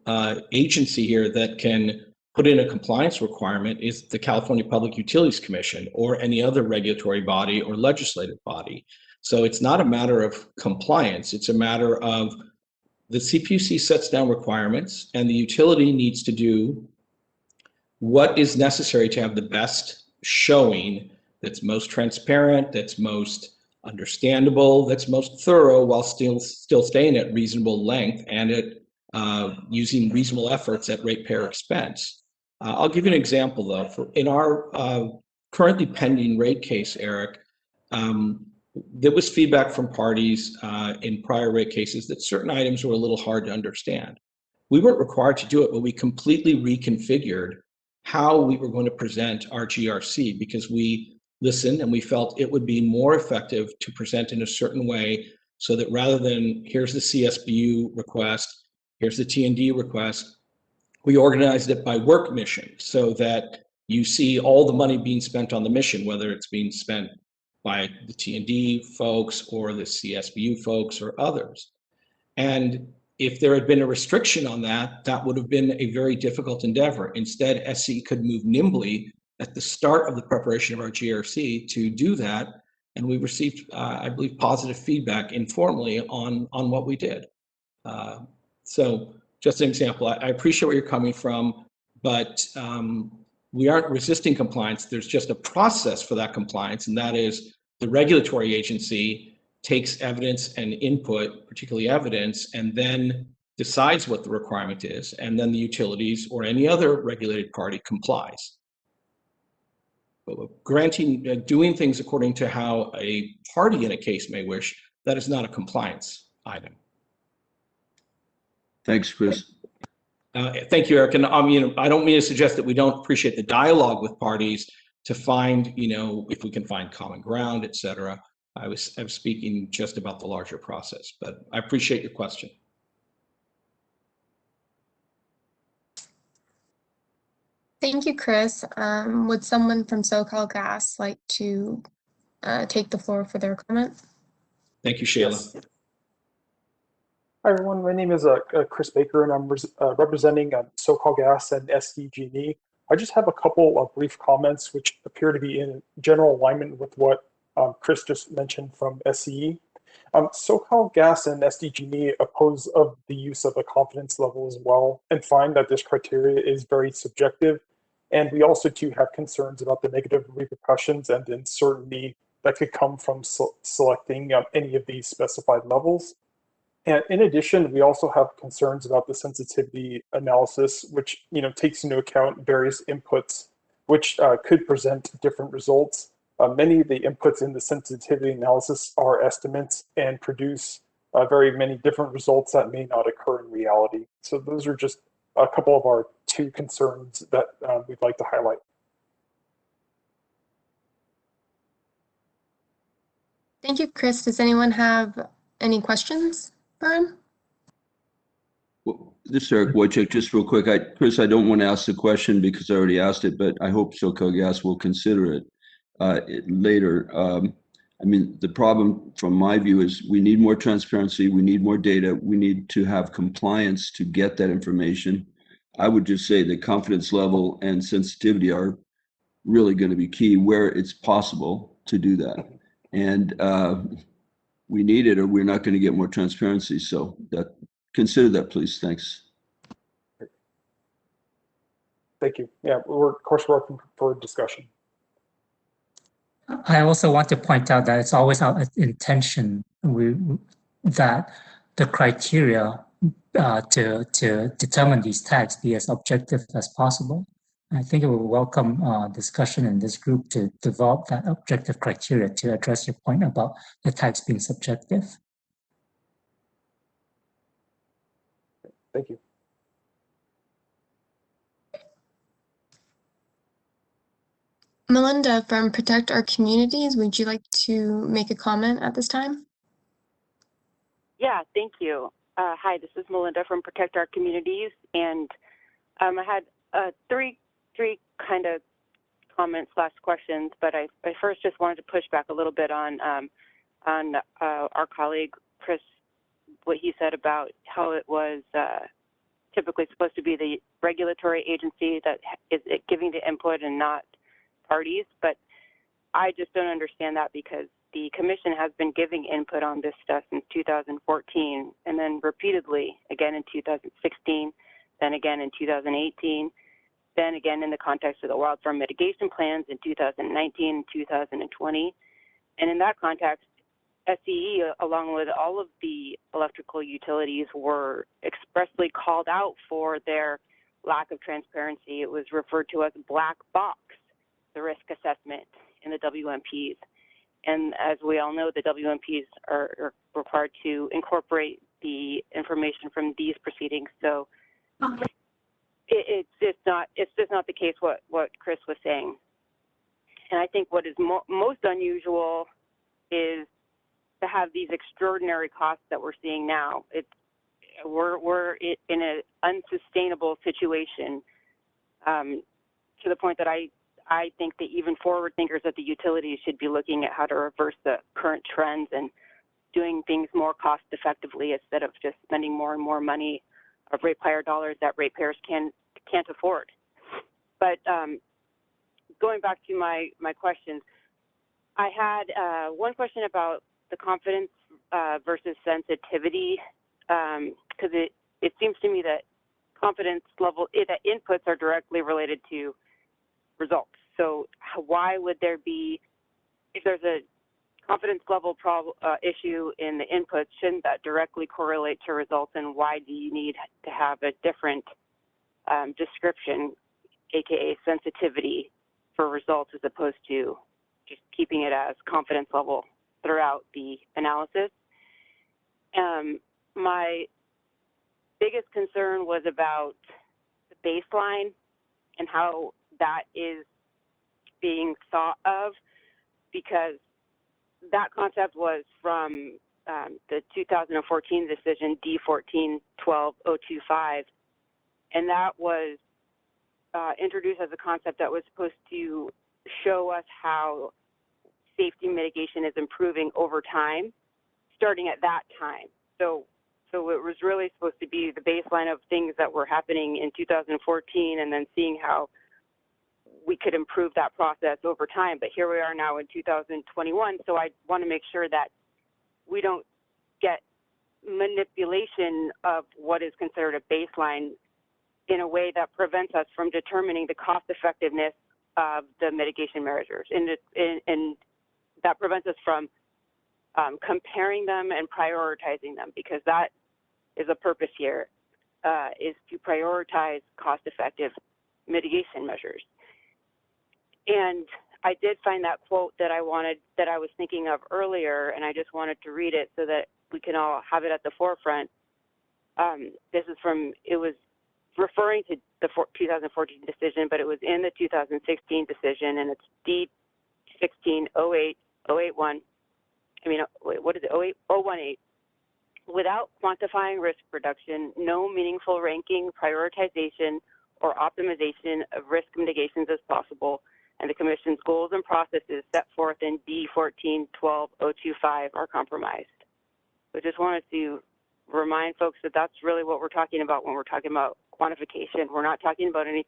S12: agency here that can put in a compliance requirement is the California Public Utilities Commission or any other regulatory body or legislative body. So it's not a matter of compliance. It's a matter of the CPUC sets down requirements, and the utility needs to do what is necessary to have the best showing that's most transparent, that's most understandable, that's most thorough, while still staying at reasonable length and at using reasonable efforts at ratepayer expense. I'll give you an example though. In our currently pending rate case, Eric, there was feedback from parties in prior rate cases that certain items were a little hard to understand. We weren't required to do it, but we completely reconfigured how we were going to present our GRC because we listened and we felt it would be more effective to present in a certain way so that rather than here's the CSBU request, here's the T&D request, we organized it by work mission so that you see all the money being spent on the mission, whether it's being spent by the T&D folks or the CSBU folks or others. And if there had been a restriction on that, that would have been a very difficult endeavor. Instead, SCE could move nimbly at the start of the preparation of our GRC to do that. And we received, I believe, positive feedback informally on what we did. So just an example, I appreciate where you're coming from, but we aren't resisting compliance. There's just a process for that compliance, and that is the regulatory agency takes evidence and input, particularly evidence, and then decides what the requirement is, and then the utilities or any other regulated party complies. But granting, doing things according to how a party in a case may wish, that is not a compliance item.
S4: Thanks, Chris.
S12: Thank you, Eric. And I don't mean to suggest that we don't appreciate the dialogue with parties to find, if we can find common ground, et cetera. I'm speaking just about the larger process, but I appreciate your question.
S1: Thank you, Chris. Would someone from SoCalGas like to take the floor for their comment?
S12: Thank you, Shayla.
S14: Yes. Hi, everyone. My name is Chris Baker, and I'm representing SoCalGas and SDG&E. I just have a couple of brief comments which appear to be in general alignment with what Chris just mentioned from SCE. SoCalGas and SDG&E oppose of the use of a confidence level as well and find that this criteria is very subjective. And we also do have concerns about the negative repercussions and uncertainty that could come from selecting any of these specified levels. And in addition, we also have concerns about the sensitivity analysis, which takes into account various inputs, which could present different results. Many of the inputs in the sensitivity analysis are estimates and produce very many different results that may not occur in reality. So those are just a couple of our two concerns that we'd like to highlight.
S1: Thank you, Chris. Does anyone have any questions for him?
S4: Well, this is Eric Wojcik. Just real quick, Chris, I don't want to ask the question because I already asked it, but I hope SoCalGas will consider it later. I mean, the problem from my view is we need more transparency, we need more data, we need to have compliance to get that information. I would just say the confidence level and sensitivity are really going to be key where it's possible to do that. And we need it or we're not going to get more transparency. So consider that, please. Thanks.
S14: Thank you. Yeah, of course, we're open for discussion.
S3: I also want to point out that it's always our intention that the criteria to determine these tags be as objective as possible. I think it will welcome discussion in this group to develop that objective criteria to address your point about the tags being subjective.
S14: Thank you.
S1: Melinda from Protect Our Communities, would you like to make a comment at this time?
S6: Yeah, thank you. Hi, this is Melinda from Protect Our Communities, and I had three kind of comments / questions, but I first just wanted to push back a little bit on our colleague Chris, what he said about how it was typically supposed to be the regulatory agency that is giving the input and not parties, but I just don't understand that because the commission has been giving input on this stuff since 2014 and then repeatedly again in 2016, then again in 2018. then again in the context of the wildfire mitigation plans in 2019 and 2020. And in that context, SCE, along with all of the electrical utilities, were expressly called out for their lack of transparency. It was referred to as black box, the risk assessment in the WMPs. And as we all know, the WMPs are required to incorporate the information from these proceedings. So it's just not the case what Chris was saying. And I think what is most unusual is to have these extraordinary costs that we're seeing now. We're in an unsustainable situation to the point that I think that even forward thinkers at the utilities should be looking at how to reverse the current trends and doing things more cost effectively instead of just spending more and more money of ratepayer dollars that ratepayers can't afford. But going back to my questions, I had one question about the confidence versus sensitivity, because it seems to me that confidence level, that inputs are directly related to results. So why would there be, if there's a confidence level issue in the inputs, shouldn't that directly correlate to results, and why do you need to have a different description, aka sensitivity, for results as opposed to just keeping it as confidence level throughout the analysis? My biggest concern was about the baseline and how that is being thought of, because that concept was from the 2014 decision D14-12-025, and that was introduced as a concept that was supposed to show us how safety mitigation is improving over time, starting at that time. So it was really supposed to be the baseline of things that were happening in 2014, and then seeing how we could improve that process over time. But here we are now in 2021, so I want to make sure that we don't get manipulation of what is considered a baseline in a way that prevents us from determining the cost effectiveness of the mitigation measures, and that prevents us from comparing them and prioritizing them, because that is a purpose here, is to prioritize cost-effective mitigation measures. And I did find that quote that I was thinking of earlier, and I just wanted to read it so that we can all have it at the forefront. This is it was referring to the 2014 decision, but it was in the 2016 decision, and it's D16-08-081. What is it? 018. Without quantifying risk reduction, no meaningful ranking, prioritization, or optimization of risk mitigations is possible, and the Commission's goals and processes set forth in D14-12-025 are compromised. So just wanted to remind folks that that's really what we're talking about when we're talking about quantification. We're not talking about any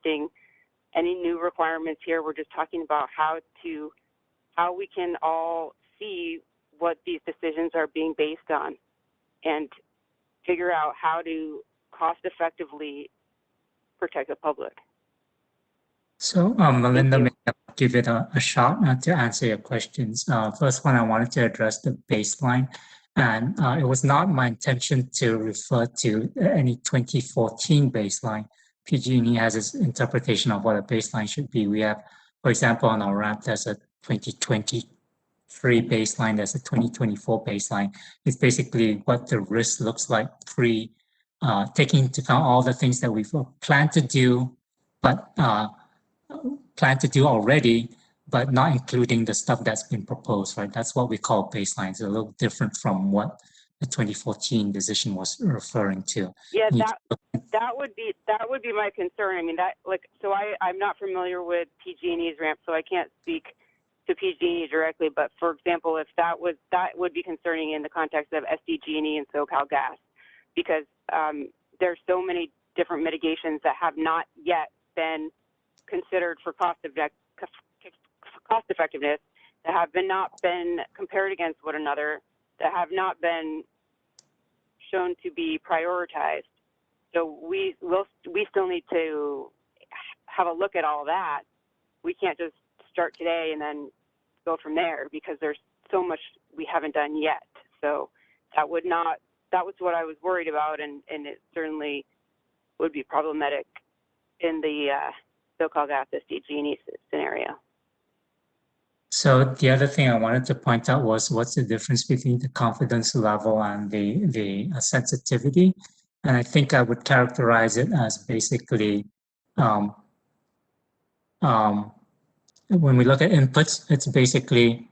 S6: new requirements here. We're just talking about how we can all see what these decisions are being based on and figure out how to cost effectively protect the public.
S3: So, Melinda, may I give it a shot to answer your questions. First one, I wanted to address the baseline. And it was not my intention to refer to any 2014 baseline. PG&E has its interpretation of what a baseline should be. We have, for example, on our ramp, there's a 2023 baseline, there's a 2024 baseline. It's basically what the risk looks like taking into account all the things that we've planned to do, but already, but not including the stuff that's been proposed, right? That's what we call baselines. It's a little different from what the 2014 decision was referring to.
S6: Yeah, that would be my concern. I mean, so I'm not familiar with PG&E's ramp, so I can't speak to PG&E directly. But for example, if that would be concerning in the context of SDG&E and SoCal Gas, because there's so many different mitigations that have not yet been considered for cost effectiveness, that have not been compared against one another, that have not been shown to be prioritized. So we still need to have a look at all that. We can't just start today and then go from there because there's so much we haven't done yet. So that was what I was worried about, and it certainly would be problematic in the so-called gas SDG&E scenario.
S3: So the other thing I wanted to point out was what's the difference between the confidence level and the sensitivity. And I think I would characterize it as basically, when we look at inputs, it's basically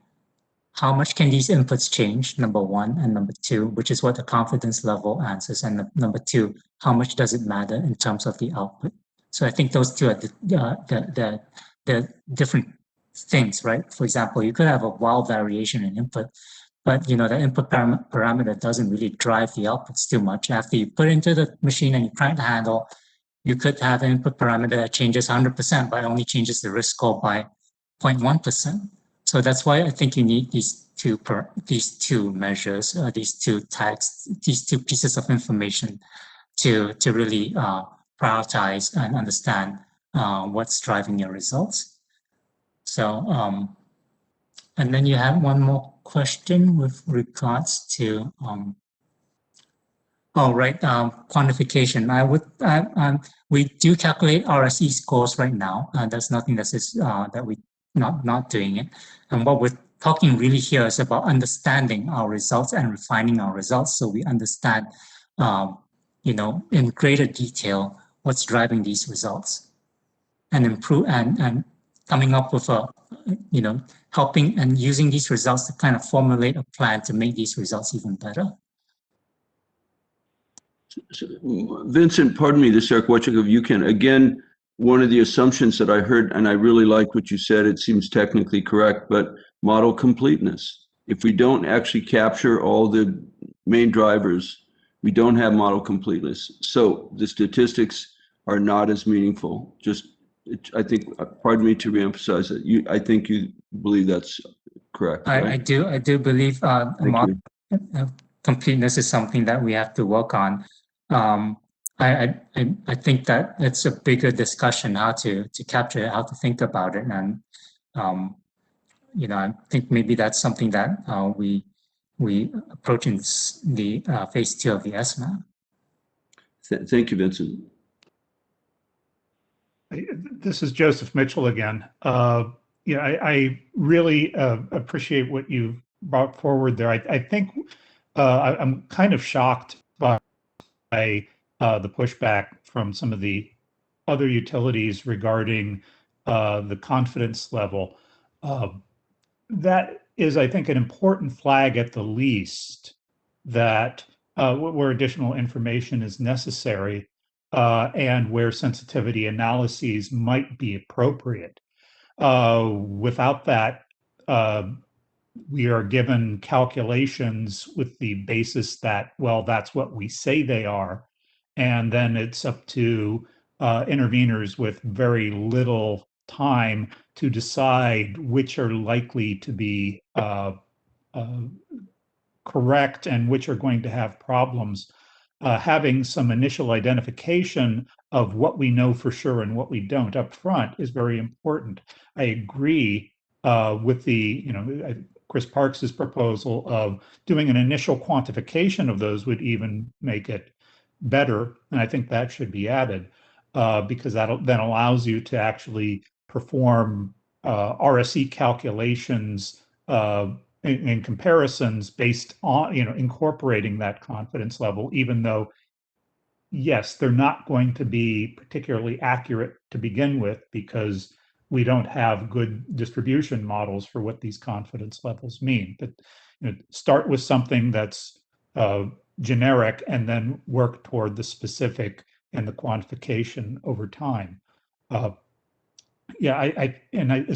S3: how much can these inputs change, number one, and number two, which is what the confidence level answers. And number two, how much does it matter in terms of the output? So I think those two are the different things, right? For example, you could have a wild variation in input, but the input parameter doesn't really drive the outputs too much. After you put it into the machine and you crank the handle, you could have an input parameter that changes 100%, but only changes the risk score by 0.1%. So that's why I think you need these two measures, these two tags, these two pieces of information to really prioritize and understand what's driving your results. So, and then you have one more question with regards to, quantification. We do calculate RSE scores right now. That's nothing that we not doing it. And what we're talking really here is about understanding our results and refining our results, so we understand, in greater detail what's driving these results, and improve and coming up with helping and using these results to kind of formulate a plan to make these results even better.
S4: So, Vincent, pardon me, this is Eric Wojcik of UCAN. Again, one of the assumptions that I heard, and I really like what you said, it seems technically correct, but model completeness. If we don't actually capture all the main drivers, we don't have model completeness. So the statistics are not as meaningful. I think, pardon me to reemphasize it, I think you believe that's correct, right?
S3: I do believe model completeness is something that we have to work on. I think that it's a bigger discussion how to capture it, how to think about it, and I think maybe that's something that we approach in the phase 2 of the SMAP.
S4: Thank you, Vincent.
S10: This is Joseph Mitchell again. I really appreciate what you brought forward there. I think I'm kind of shocked by the pushback from some of the other utilities regarding the confidence level. That is, I think, an important flag at the least that where additional information is necessary and where sensitivity analyses might be appropriate. Without that, we are given calculations with the basis that, well, that's what we say they are. And then it's up to interveners with very little time to decide which are likely to be correct and which are going to have problems. Having some initial identification of what we know for sure and what we don't up front is very important. I agree with Chris Parks's proposal of doing an initial quantification of those would even make it better, and I think that should be added because that then allows you to actually perform RSE calculations in comparisons based on incorporating that confidence level, even though yes, they're not going to be particularly accurate to begin with because we don't have good distribution models for what these confidence levels mean. But start with something that's generic and then work toward the specific and the quantification over time. As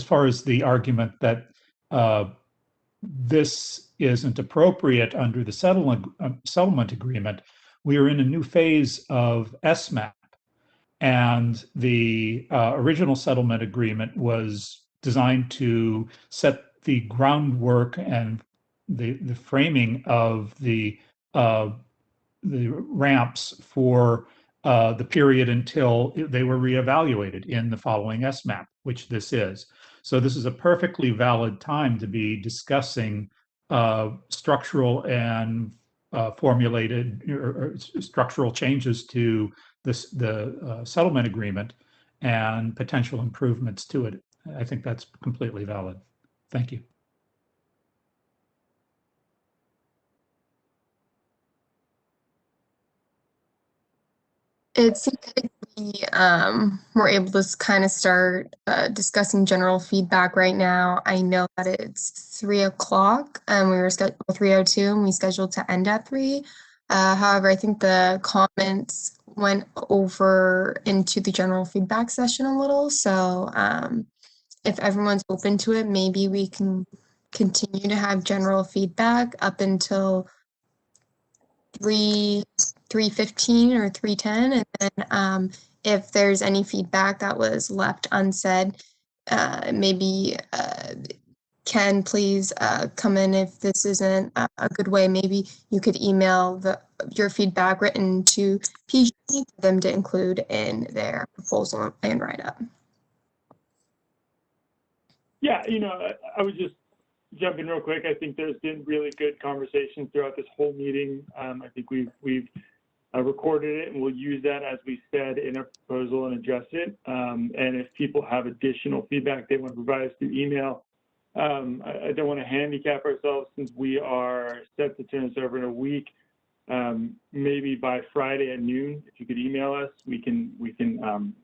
S10: far as the argument that this isn't appropriate under the settlement agreement, we are in a new phase of SMAP. And the original settlement agreement was designed to set the groundwork and the framing of the ramps for the period until they were reevaluated in the following SMAP, which this is. So this is a perfectly valid time to be discussing structural and formulated or structural changes to the settlement agreement and potential improvements to it. I think that's completely valid. Thank you.
S1: It seems like we were able to kind of start discussing general feedback right now. I know that it's 3 o'clock and we were scheduled 3:02 and we scheduled to end at 3. However, I think the comments went over into the general feedback session a little. So if everyone's open to it, maybe we can continue to have general feedback up until 3:15 or 3:10, and then if there's any feedback that was left unsaid, maybe Ken, please come in if this isn't a good way. Maybe you could email your feedback written to PG for them to include in their proposal and write-up.
S2: Yeah, I would just jump in real quick. I think there's been really good conversation throughout this whole meeting. I think we've recorded it, and we'll use that, as we said, in our proposal and address it. And if people have additional feedback they want to provide us through email, I don't want to handicap ourselves since we are set to turn this over in a week. Maybe by Friday at noon, if you could email us, we can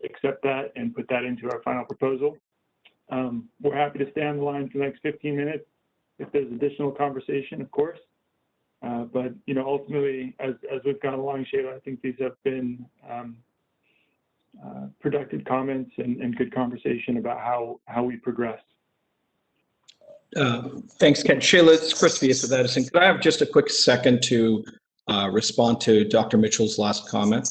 S2: accept that and put that into our final proposal. We're happy to stay on the line for the next 15 minutes if there's additional conversation, of course. But ultimately, as we've gone along, Shayla, I think these have been productive comments and good conversation about how we progress.
S12: Thanks, Ken. Shayla, it's Chris Vias-Edison. Could I have just a quick second to respond to Dr. Mitchell's last comment?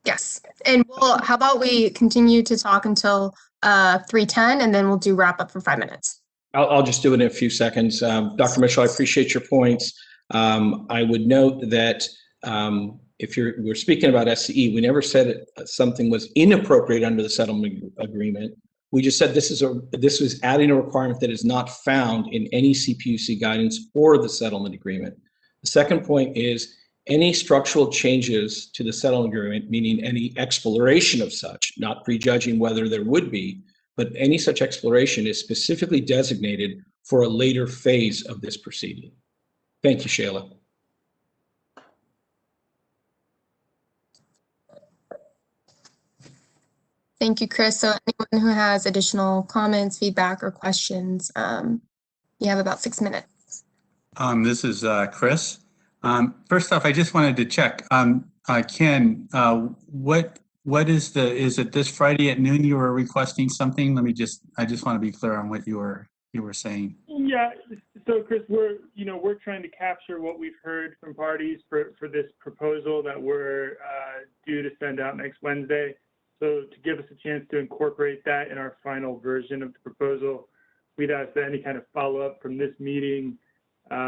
S1: Yes, and how about we continue to talk until 3:10, and then we'll do wrap up for 5 minutes.
S12: I'll just do it in a few seconds. Dr. Mitchell, I appreciate your points. I would note that if we're speaking about SCE, we never said something was inappropriate under the settlement agreement. We just said this was adding a requirement that is not found in any CPUC guidance or the settlement agreement. The second point is any structural changes to the settlement agreement, meaning any exploration of such, not prejudging whether there would be, but any such exploration is specifically designated for a later phase of this proceeding. Thank you, Shayla.
S1: Thank you, Chris. So anyone who has additional comments, feedback, or questions, you have about 6 minutes.
S11: This is Chris. First off, I just wanted to check. Ken, what is it this Friday at noon you were requesting something? I just want to be clear on what you were saying.
S2: Yeah, so Chris, we're trying to capture what we've heard from parties for this proposal that we're due to send out next Wednesday. So to give us a chance to incorporate that in our final version of the proposal, we'd ask that any kind of follow-up from this meeting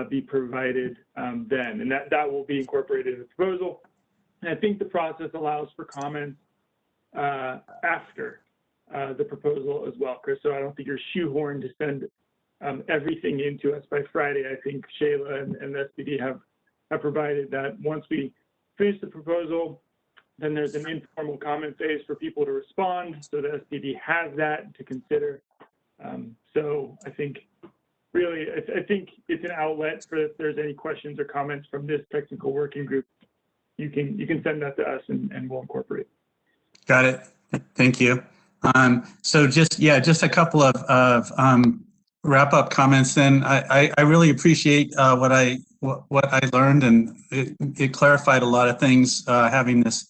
S2: be provided then, and that will be incorporated in the proposal. And I think the process allows for comments after the proposal as well, Chris. So I don't think you're shoehorned to send everything into us by Friday. I think Shayla and the SPD have provided that once we finish the proposal, then there's an informal comment phase for people to respond. So the SPD has that to consider. So I think really, I think it's an outlet for if there's any questions or comments from this technical working group, you can send that to us and we'll incorporate.
S11: Got it. Thank you. So just a couple of wrap-up comments. Then I really appreciate what I learned, and it clarified a lot of things having this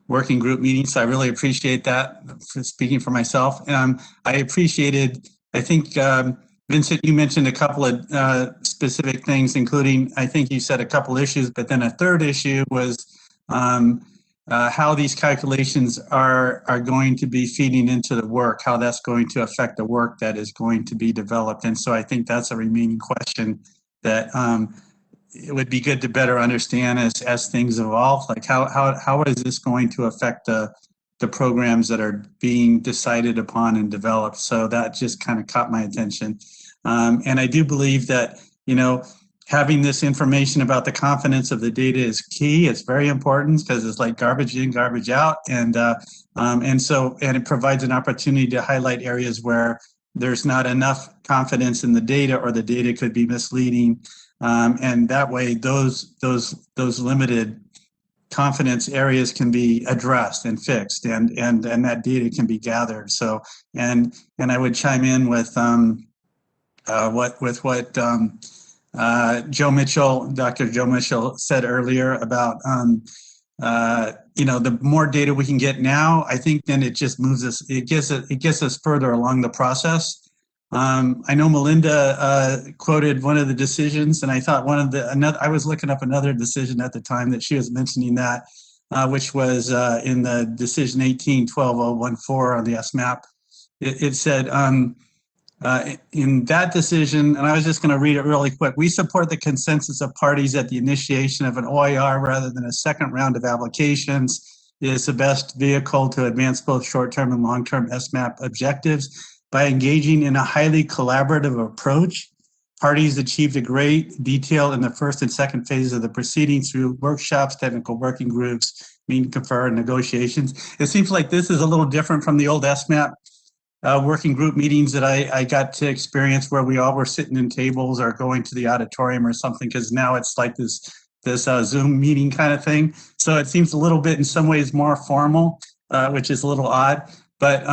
S11: working group meeting. So I really appreciate that. For speaking for myself, I appreciated. I think Vincent, you mentioned a couple of specific things, including I think you said a couple issues, but then a third issue was how these calculations are going to be feeding into the work, how that's going to affect the work that is going to be developed. And so I think that's a remaining question that it would be good to better understand as things evolve, like how is this going to affect the programs that are being decided upon and developed. So that just kind of caught my attention. And I do believe that, having this information about the confidence of the data is key. It's very important because it's like garbage in, garbage out. And it provides an opportunity to highlight areas where there's not enough confidence in the data or the data could be misleading. And that way those limited confidence areas can be addressed and fixed, and that data can be gathered. So, and I would chime in with what Dr. Joe Mitchell said earlier about the more data we can get now, I think then it just moves us, it gets us further along the process. I know Melinda quoted one of the decisions, and I thought I was looking up another decision at the time that she was mentioning that, which was in the decision 18-12-014 on the SMAP. It said, in that decision, and I was just going to read it really quick, we support the consensus of parties that the initiation of an OIR rather than a second round of applications is the best vehicle to advance both short-term and long-term SMAP objectives. By engaging in a highly collaborative approach, parties achieved a great detail in the first and second phases of the proceedings through workshops, technical working groups, meet and confer, and negotiations. It seems like this is a little different from the old SMAP working group meetings that I got to experience, where we all were sitting in tables or going to the auditorium or something, because now it's like this Zoom meeting kind of thing. So it seems a little bit in some ways more formal, which is a little odd. But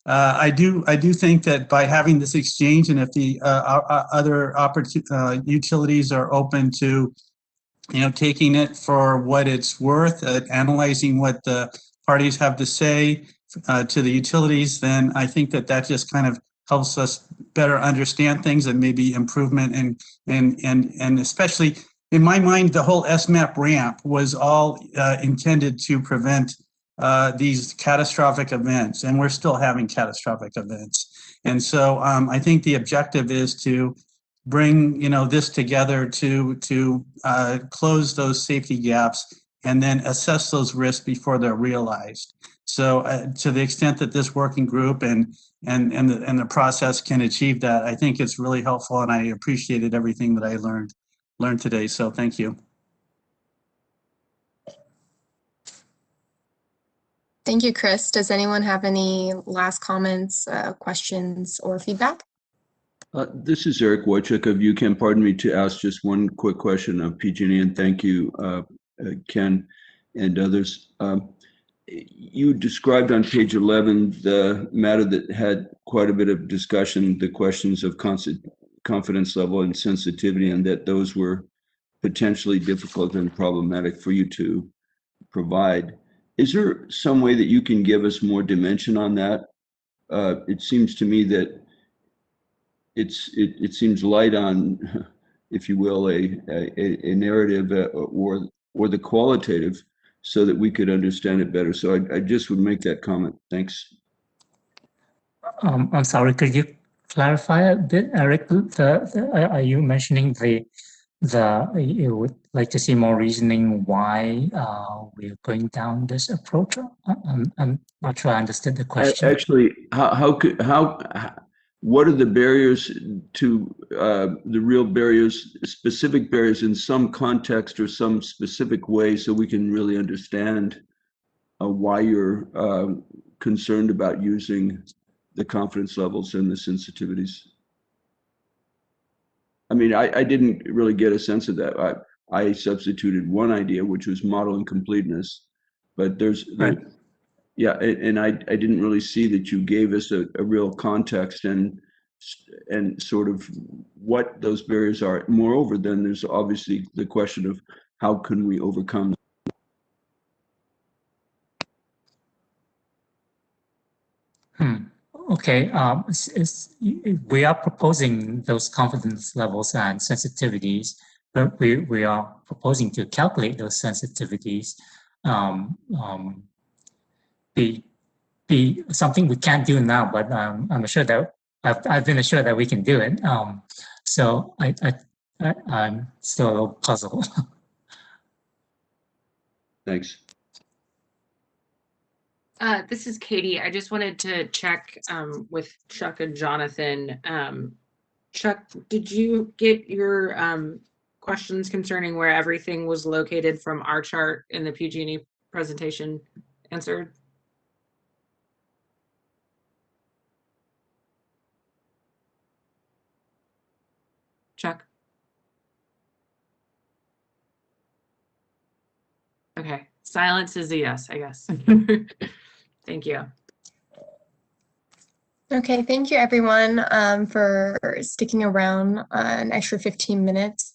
S11: I do think that by having this exchange, and if the other utilities are open to, taking it for what it's worth, analyzing what the parties have to say to the utilities, then I think that just kind of helps us better understand things, and maybe improvement, and especially in my mind, the whole SMAP ramp was all intended to prevent these catastrophic events, and we're still having catastrophic events. And so I think the objective is to bring this together to close those safety gaps, and then assess those risks before they're realized. So to the extent that this working group and the process can achieve that, I think it's really helpful, and I appreciated everything that I learned today. So thank you.
S1: Thank you, Chris. Does anyone have any last comments, questions, or feedback?
S4: This is Eric Wojcik of UCAN. Pardon me to ask just one quick question of PG&E, and thank you, Ken and others. You described on page 11 the matter that had quite a bit of discussion, the questions of confidence level and sensitivity, and that those were potentially difficult and problematic for you to provide. Is there some way that you can give us more dimension on that? It seems to me that it seems light on, if you will, a narrative or the qualitative, so that we could understand it better. So I just would make that comment. Thanks.
S3: I'm sorry, could you clarify a bit, Eric? Are you mentioning you would like to see more reasoning why we're going down this approach? I'm not sure I understood the question.
S4: Actually, what are the barriers to the real barriers, specific barriers in some context or some specific way, so we can really understand why you're concerned about using the confidence levels and the sensitivities? I mean, I didn't really get a sense of that. I substituted one idea, which was model incompleteness, but
S3: Right.
S4: yeah, and I didn't really see that you gave us a real context and sort of what those barriers are. Moreover, then there's obviously the question of how can we overcome them?
S3: Okay, we are proposing those confidence levels and sensitivities, but we are proposing to calculate those sensitivities. Be something we can't do now, but I'm assured that I've been assured that we can do it. So I I'm still a little puzzled.
S4: Thanks.
S5: This is Katie. I just wanted to check with Chuck and Jonathan. Chuck, did you get your questions concerning where everything was located from our chart in the PG&E presentation answered? Chuck? Okay, silence is a yes, I guess. Thank you.
S1: Okay, thank you everyone for sticking around an extra 15 minutes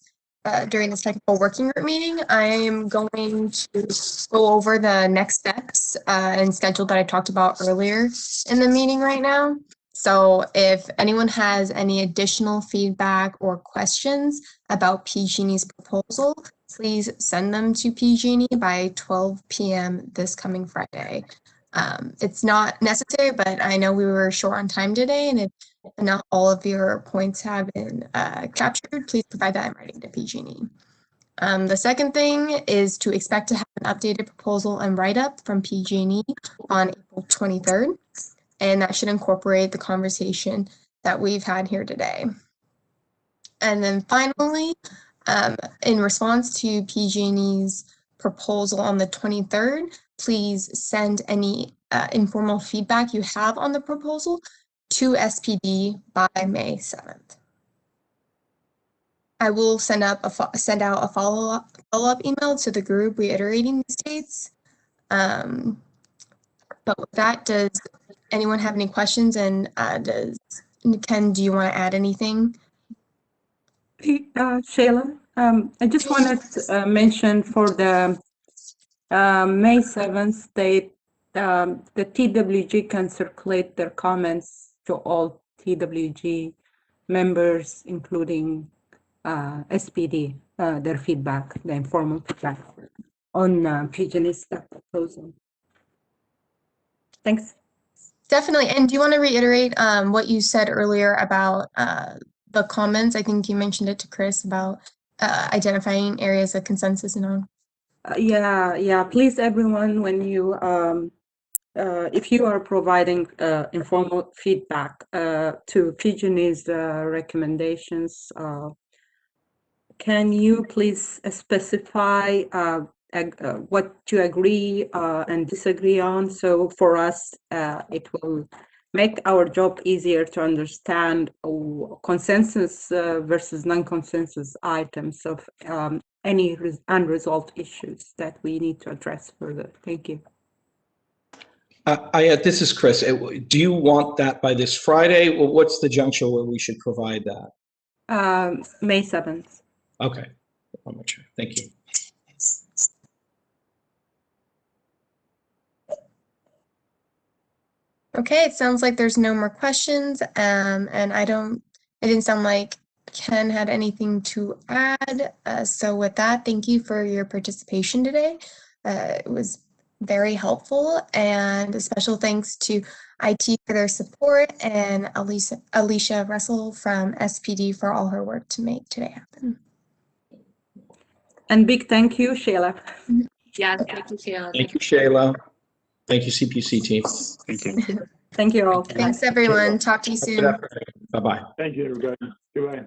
S1: during this technical working group meeting. I am going to go over the next steps and schedule that I talked about earlier in the meeting right now. So if anyone has any additional feedback or questions about PG&E's proposal, please send them to PG&E by 12 p.m. this coming Friday. It's not necessary, but I know we were short on time today, and if not all of your points have been captured, please provide that in writing to PG&E. The second thing is to expect to have an updated proposal and write-up from PG&E on April 23rd, and that should incorporate the conversation that we've had here today. And then finally, in response to PG&E's proposal on the 23rd, please send any informal feedback you have on the proposal to SPD by May 7th. I will send out a follow-up email to the group reiterating these dates. But with that, does anyone have any questions? And Ken, do you want to add anything?
S13: Shayla, I just wanted to mention for the May 7th date, the TWG can circulate their comments to all TWG members, including SPD, their feedback, the informal feedback on PG&E's proposal. Thanks.
S1: Definitely. And do you want to reiterate what you said earlier about the comments? I think you mentioned it to Chris about identifying areas of consensus and all.
S13: Yeah. Please, everyone, when you, if you are providing informal feedback to PG&E's recommendations, can you please specify what you agree and disagree on? So for us, it will make our job easier to understand consensus versus non-consensus items of any unresolved issues that we need to address further. Thank you.
S12: This is Chris. Do you want that by this Friday? Well, what's the juncture where we should provide that?
S13: May 7th.
S12: Okay. I'll make sure. Thank you.
S1: Okay, it sounds like there's no more questions, and it didn't sound like Ken had anything to add. So with that, thank you for your participation today. It was very helpful, and a special thanks to IT for their support and Alicia Russell from SPD for all her work to make today happen.
S13: And big thank you, Shayla.
S5: Yeah, thank you, Shayla.
S12: Thank you, Shayla. Thank you, CPUC team.
S11: Thank you.
S13: Thank you all.
S1: Thanks, everyone. Talk to you soon.
S12: Bye-bye.
S2: Thank you, everybody. Goodbye.